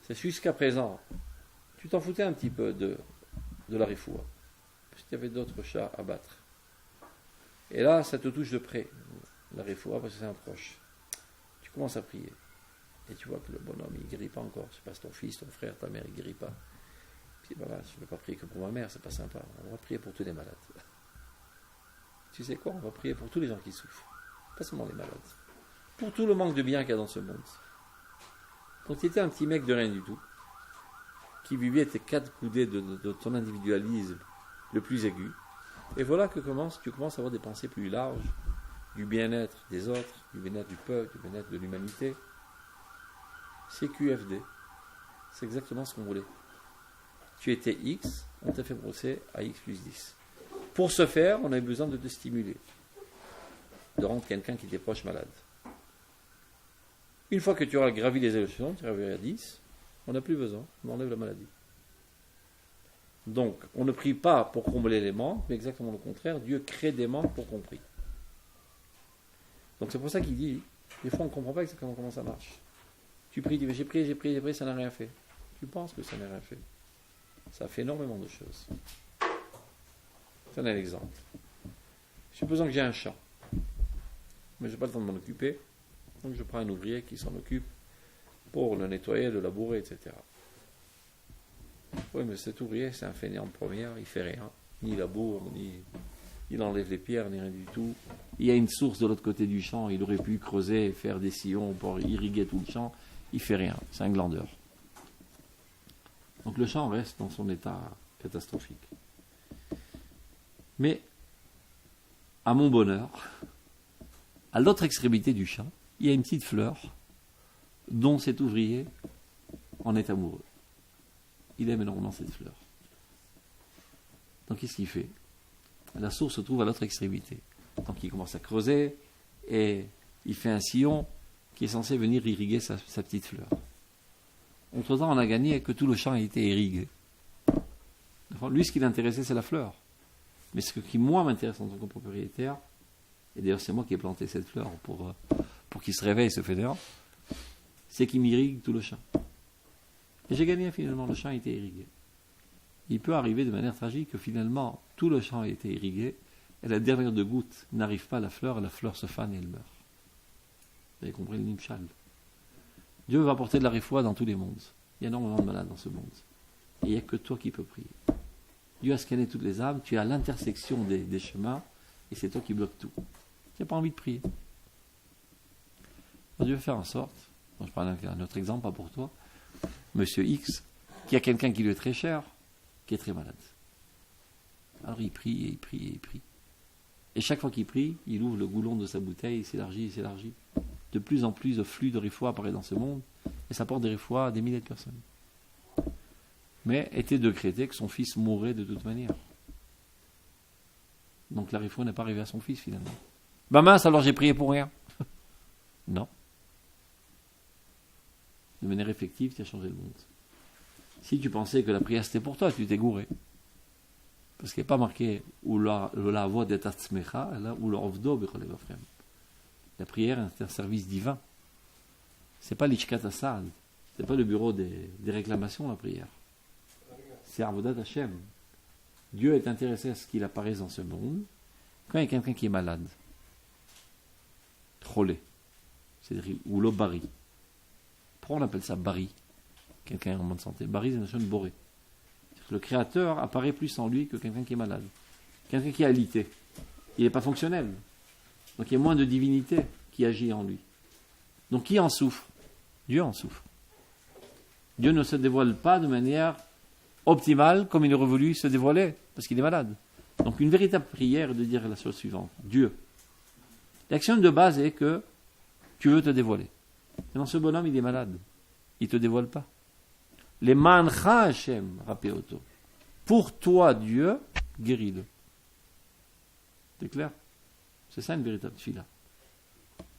C'est jusqu'à présent, tu t'en foutais un petit peu de la rifoua, parce qu'il y avait d'autres chats à battre. Et là, ça te touche de près, la rifoua, parce que c'est un proche. Tu commences à prier. Et tu vois que le bonhomme, il ne guérit pas encore. C'est pas ton fils, ton frère, ta mère, il ne guérit pas. Puis voilà, je ne vais pas prier que pour ma mère, c'est pas sympa. On va prier pour tous les malades. Tu sais quoi? On va prier pour tous les gens qui souffrent. Pas seulement les malades. Pour tout le manque de bien qu'il y a dans ce monde. Donc tu étais un petit mec de rien du tout, qui vivait tes 4 coudées de ton individualisme le plus aigu. Et voilà que tu commences à avoir des pensées plus larges, du bien-être des autres, du bien-être du peuple, du bien-être de l'humanité. C'est QFD. C'est exactement ce qu'on voulait. Tu étais X, on t'a fait procès à X plus 10. Pour ce faire, on avait besoin de te stimuler, de rendre quelqu'un qui était proche malade. Une fois que tu auras gravi les échelons, tu arriveras à 10, on n'a plus besoin, on enlève la maladie. Donc, on ne prie pas pour combler les manques, mais exactement le contraire, Dieu crée des manques pour qu'on prie. Donc c'est pour ça qu'il dit, des fois on ne comprend pas exactement comment ça marche. Tu pries, tu dis, j'ai prié, ça n'a rien fait. Tu penses que ça n'a rien fait. Ça fait énormément de choses. Je donne un exemple. Supposons que j'ai un champ, mais je n'ai pas le temps de m'en occuper, donc je prends un ouvrier qui s'en occupe pour le nettoyer, le labourer, etc. Oui, mais cet ouvrier, c'est un fainéant de première, il ne fait rien, ni laboure, ni il enlève les pierres, ni rien du tout. Il y a une source de l'autre côté du champ, il aurait pu creuser et faire des sillons pour irriguer tout le champ, il ne fait rien, c'est un glandeur. Donc le champ reste dans son état catastrophique. Mais, à mon bonheur, à l'autre extrémité du champ, il y a une petite fleur dont cet ouvrier en est amoureux. Il aime énormément cette fleur. Donc qu'est-ce qu'il fait? La source se trouve à l'autre extrémité. Donc il commence à creuser et il fait un sillon qui est censé venir irriguer sa petite fleur. Entre-temps, on a gagné que tout le champ a été irrigué. Lui, ce qui l'intéressait, c'est la fleur. Mais ce qui, moi, m'intéresse en tant que propriétaire, et d'ailleurs, c'est moi qui ai planté cette fleur pour qu'il se réveille, ce fédéral, c'est qu'il m'irrigue tout le champ. Et j'ai gagné, finalement, le champ a été irrigué. Il peut arriver de manière tragique que, finalement, tout le champ a été irrigué, et la dernière de goutte n'arrive pas à la fleur se fane et elle meurt. Vous avez compris le Nimshal. Dieu va apporter de la réfoua dans tous les mondes. Il y a énormément de malades dans ce monde. Et il n'y a que toi qui peux prier. Dieu a scanné toutes les âmes, tu es à l'intersection des chemins, et c'est toi qui bloques tout. Tu n'as pas envie de prier. Alors Dieu va faire en sorte, je prends un autre exemple, pas pour toi, Monsieur X, qui a quelqu'un qui lui est très cher, qui est très malade. Alors il prie, et il prie, et il prie. Et chaque fois qu'il prie, il ouvre le goulon de sa bouteille, il s'élargit, il s'élargit. De plus en plus de flux de réfoua apparaît dans ce monde, et ça porte des réfoua à des milliers de personnes. Mais était décrété que son fils mourrait de toute manière. Donc la réfoua n'est pas arrivée à son fils finalement. Bah mince, alors j'ai prié pour rien. Non. De manière effective, tu as changé le monde. Si tu pensais que la prière c'était pour toi, tu t'es gouré. Parce qu'il n'est pas marqué ou la voix de tatsmecha, ou l'ovdo bechol efrem. La prière est un service divin. C'est pas l'ishkat asad, c'est pas le bureau des réclamations, la prière. C'est Avodat Hashem. Dieu est intéressé à ce qu'il apparaisse dans ce monde quand il y a quelqu'un qui est malade. Cholé. C'est-à-dire, ou le bari. Pourquoi on appelle ça bari? Quelqu'un en bonne santé. Bari, c'est une notion de boré. Le créateur apparaît plus en lui que quelqu'un qui est malade. Quelqu'un qui est alité. Il n'est pas fonctionnel. Donc il y a moins de divinité qui agit en lui. Donc qui en souffre? Dieu en souffre. Dieu ne se dévoile pas de manière optimale comme il aurait voulu se dévoiler, parce qu'il est malade. Donc une véritable prière est de dire la chose suivante. Dieu. L'action de base est que tu veux te dévoiler. Maintenant ce bonhomme il est malade. Il ne te dévoile pas. Les mancha Hashem, Rapeoto. pour toi, Dieu, guéris-le. C'est clair? C'est ça une véritable tefila.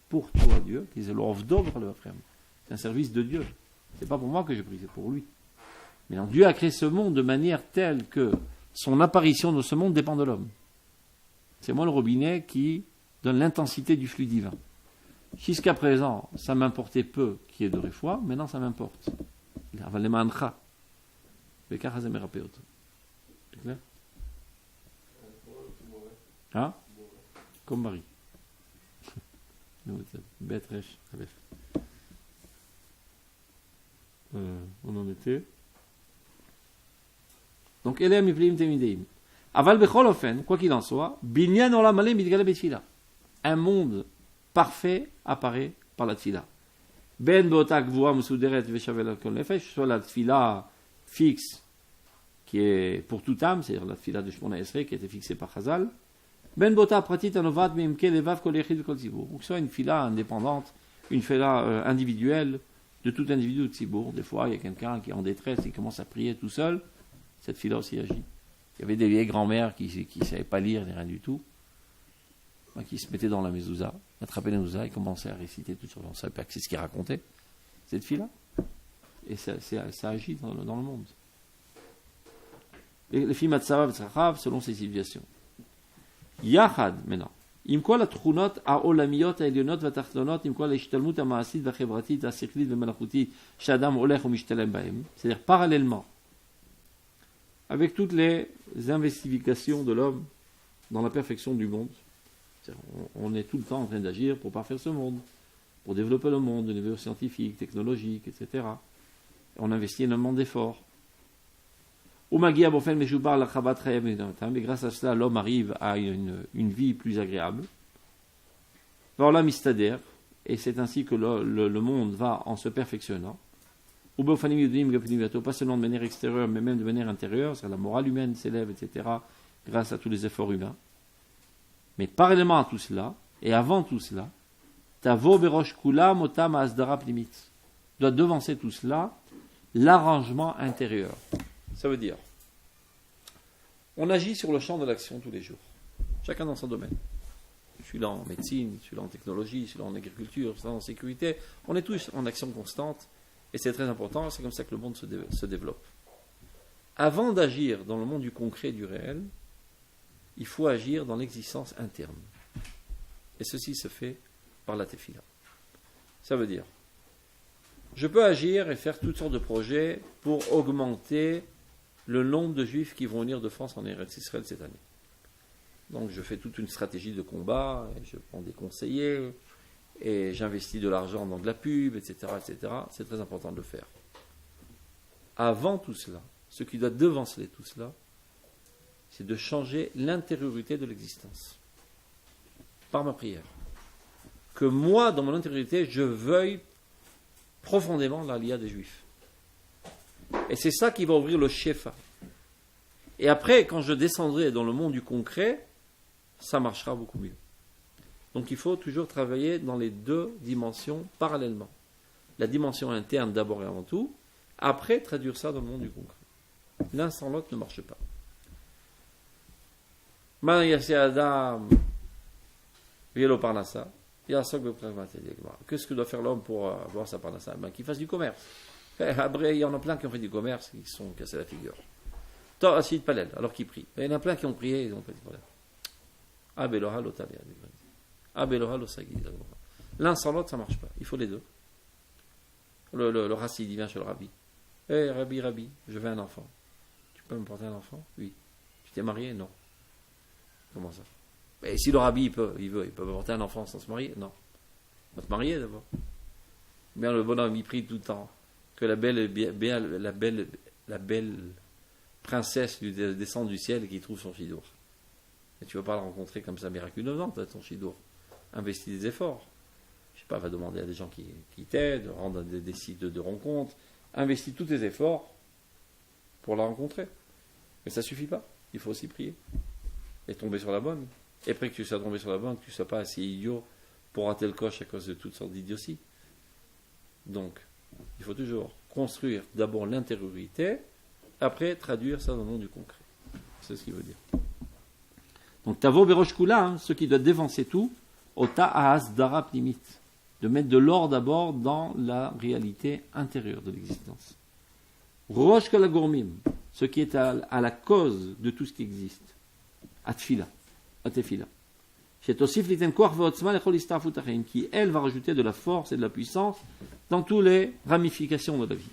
Pour toi, Dieu, qui est c'est un service de Dieu. C'est pas pour moi que je prie, c'est pour lui. Mais non, Dieu a créé ce monde de manière telle que son apparition dans ce monde dépend de l'homme. C'est moi le robinet qui donne l'intensité du flux divin. Jusqu'à présent, ça m'importait peu qu'il y ait de réfoua, maintenant ça m'importe. C'est clair? Hein? Comme Marie. Bête Resh, Aleph. On en était. Donc, Elem Miplim Temideim. Aval Bechol Ofen, quoi qu'il en soit, Binyan Olam Alem Mitgale Betfila. Un monde parfait apparaît par la tfila. Ben Botak Voa Musuderet Veshavel Alkol Nefesh, soit la tfila fixe, qui est pour toute âme, c'est-à-dire la tfila de Shmona Esrei, qui a été fixée par Chazal. Ben Bota Pratit Anovat Mimke Levav Kol Yechid Kol Tzibour. Donc, soit une tfila indépendante, une tfila individuelle, de tout individu de Tzibour. Des fois, il y a quelqu'un qui est en détresse, il commence à prier tout seul. Cette tfila aussi agit. Il y avait des vieilles grand-mères qui ne savaient pas lire ni rien du tout, qui se mettaient dans la mezouza, attrapaient la mezouza et commençaient à réciter tout sur. On ne savait pas ce qu'ils racontaient. Cette tfila. Et ça agit dans le monde. Les filles Matzarav et Tzarav selon ces situations. Yachad, maintenant. Imkol atchunot haolamiyot haelyonot vatachtonot, imkol hashtalmut hamaasit vachevratit hasiklit vemalachutit shadam olech umishtalem bahem. C'est-à-dire parallèlement, avec toutes les investigations de l'homme dans la perfection du monde. On est tout le temps en train d'agir pour parfaire ce monde, pour développer le monde au niveau scientifique, technologique, etc. On investit énormément d'efforts. Et grâce à cela, l'homme arrive à une vie plus agréable. Et c'est ainsi que le monde va en se perfectionnant. Pas seulement de manière extérieure, mais même de manière intérieure, c'est-à-dire la morale humaine s'élève, etc., grâce à tous les efforts humains. Mais parallèlement à tout cela, et avant tout cela, doit devancer tout cela l'arrangement intérieur. Ça veut dire, on agit sur le champ de l'action tous les jours, chacun dans son domaine. Je suis là en médecine, je suis là en technologie, je suis là en agriculture, je suis là en sécurité. On est tous en action constante, et c'est très important, c'est comme ça que le monde se développe. Avant d'agir dans le monde du concret, du réel, il faut agir dans l'existence interne. Et ceci se fait par la tefila. Ça veut dire, je peux agir et faire toutes sortes de projets pour augmenter le nombre de juifs qui vont venir de France en Eretz Israël cette année. Donc je fais toute une stratégie de combat, et je prends des conseillers, et j'investis de l'argent dans de la pub, etc., etc. C'est très important de le faire. Avant tout cela, ce qui doit devancer tout cela, c'est de changer l'intériorité de l'existence. Par ma prière. Que moi, dans mon intériorité, je veuille profondément l'aliyah des Juifs. Et c'est ça qui va ouvrir le shefa. Et après, quand je descendrai dans le monde du concret, ça marchera beaucoup mieux. Donc il faut toujours travailler dans les deux dimensions parallèlement. La dimension interne d'abord et avant tout, après traduire ça dans le monde du concret. L'un sans l'autre ne marche pas. Qu'est-ce que doit faire l'homme pour avoir sa parnassa? Qu'il fasse du commerce. Après, il y en a plein qui ont fait du commerce, qui se sont cassés la figure. Alors qu'ils prient. Il y en a plein qui ont prié, ils ont fait du problème. L'un sans l'autre, ça ne marche pas. Il faut les deux. Le rassi, il vient chez le rabbi. Rabbi, je veux un enfant. Tu peux me porter un enfant? Oui. Tu t'es marié? Non. Comment ça? Et si le rabbi, il peut porter un enfant sans se marier? Non. Il va te marier d'abord. Bien, le bonhomme, il prie tout le temps. Que la belle princesse descende du ciel et qu'il trouve son chidour. Et tu ne vas pas le rencontrer comme ça miraculeusement, ton chidour. Investis des efforts. Je ne sais pas, va demander à des gens qui t'aident, rendre des sites de rencontres. Investis tous tes efforts pour la rencontrer. Mais ça ne suffit pas. Il faut aussi prier. Et tomber sur la bonne. Et après que tu sois tombé sur la bonne, que tu ne sois pas assez idiot pour rater le coche à cause de toutes sortes d'idioties. Donc, il faut toujours construire d'abord l'intériorité, après traduire ça dans le monde du concret. C'est ce qu'il veut dire. Donc, Tavo Berosh Kula, ce qui doit dévancer tout, Ota Ahasdara Pnimit, de mettre de l'or d'abord dans la réalité intérieure de l'existence. Rosh Kalagourmim, ce qui est à la cause de tout ce qui existe. Atfila, Atefila. Qui, elle, va rajouter de la force et de la puissance dans toutes les ramifications de la vie.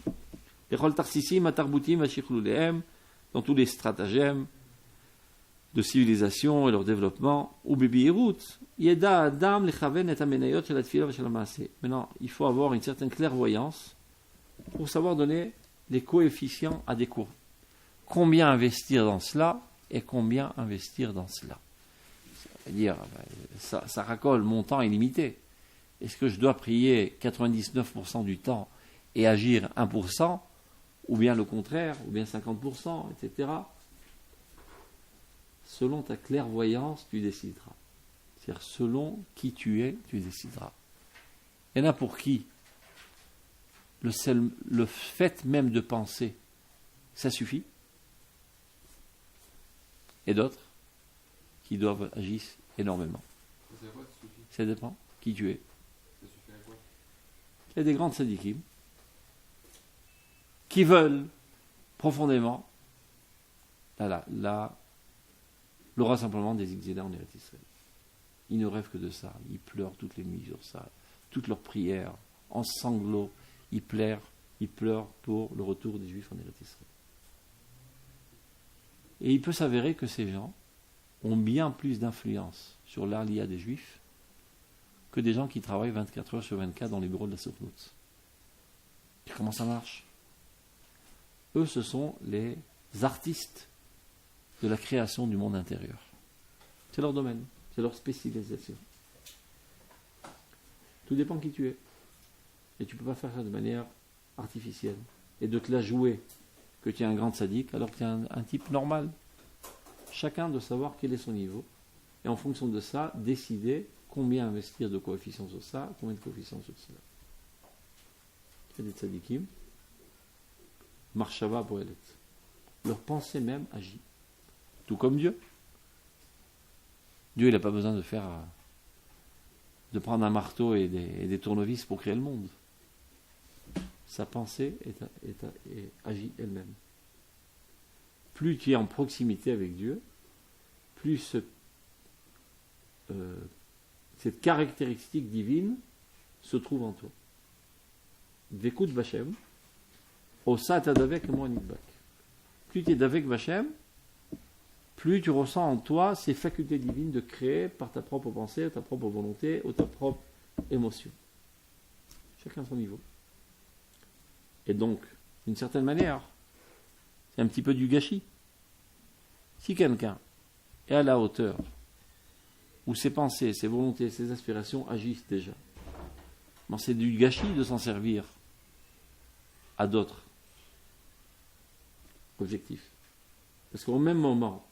Dans tous les stratagèmes de civilisation et leur développement. Maintenant, il faut avoir une certaine clairvoyance pour savoir donner les coefficients adéquats. Combien investir dans cela et combien investir dans cela. C'est-à-dire, ça racole mon temps illimité. Est-ce que je dois prier 99% du temps et agir 1%, ou bien le contraire, ou bien 50%, etc. Selon ta clairvoyance, tu décideras. C'est-à-dire, selon qui tu es, tu décideras. Il y en a pour qui le fait même de penser, ça suffit. Et d'autres qui doivent agir énormément. Ça dépend qui tu es. Il y a des grands tzadikim qui veulent profondément l'aura simplement des exilés en Eretz Israël. Ils ne rêvent que de ça. Ils pleurent toutes les nuits sur ça. Toutes leurs prières, en sanglots, ils pleurent pour le retour des Juifs en Eretz Israël. Et il peut s'avérer que ces gens ont bien plus d'influence sur l'Aliyah des Juifs que des gens qui travaillent 24 heures sur 24 dans les bureaux de la Souknoutz. Comment ça marche? Eux, ce sont les artistes de la création du monde intérieur. C'est leur domaine, c'est leur spécialisation. Tout dépend qui tu es. Et tu ne peux pas faire ça de manière artificielle. Et de te la jouer que tu es un grand sadique alors que tu es un type normal. Chacun doit savoir quel est son niveau. Et en fonction de ça, décider combien investir de coefficients sur ça, combien de coefficients sur cela. Il y a des tzadikim, marshava poelet. Leur pensée même agit. Tout comme Dieu. Dieu, il n'a pas besoin de prendre un marteau et des tournevis pour créer le monde. Sa pensée agit elle-même. Plus tu es en proximité avec Dieu, plus cette caractéristique divine se trouve en toi. Vekut Vashem, Osa Tadavek Moanidbak. Plus tu es d'avec Vashem, plus tu ressens en toi ces facultés divines de créer par ta propre pensée, ta propre volonté ou ta propre émotion. Chacun à son niveau. Et donc, d'une certaine manière, c'est un petit peu du gâchis. Si quelqu'un est à la hauteur où ses pensées, ses volontés, ses aspirations agissent déjà, bon, c'est du gâchis de s'en servir à d'autres objectifs. Parce qu'au même moment,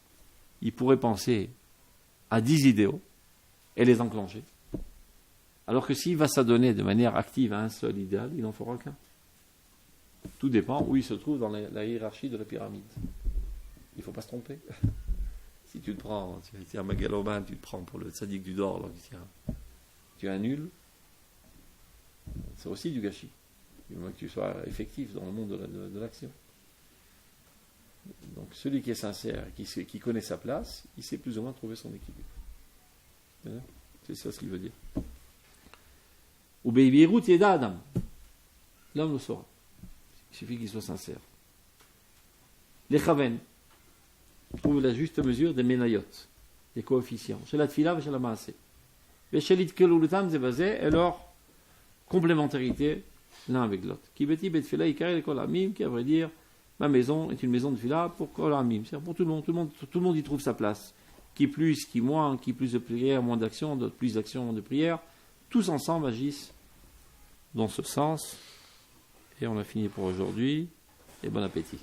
il pourrait penser à 10 idéaux et les enclencher. Alors que s'il va s'adonner de manière active à un seul idéal, il n'en fera qu'un. Tout dépend où il se trouve dans la hiérarchie de la pyramide. Il ne faut pas se tromper. Si tu te prends, tu es un mégalomane, tu te prends pour le tzaddik du Dor, alors que tu es un nul, c'est aussi du gâchis. Du moment que tu sois effectif dans le monde de l'action. Donc celui qui est sincère, qui connaît sa place, il sait plus ou moins trouver son équilibre. C'est ça ce qu'il veut dire. Ou Beibirut Yeda Adam. L'homme le saura. Il suffit qu'il soit sincère. Les Chaven trouvent la juste mesure des Menayot, des coefficients. Chez la Tfila et chez la Maaseh. Et chez l'Itkelulutam Zebazé et leur complémentarité l'un avec l'autre. Qui beti bet Tfila Ikare le Kol Amim, qui à vrai dire, ma maison est une maison de Tfila pour Kol Amim. C'est-à-dire pour tout le monde y trouve sa place. Qui plus, qui moins, qui plus de prière, moins d'action, d'autres plus d'action, moins de prière. Tous ensemble agissent dans ce sens. Et on a fini pour aujourd'hui. Et bon appétit.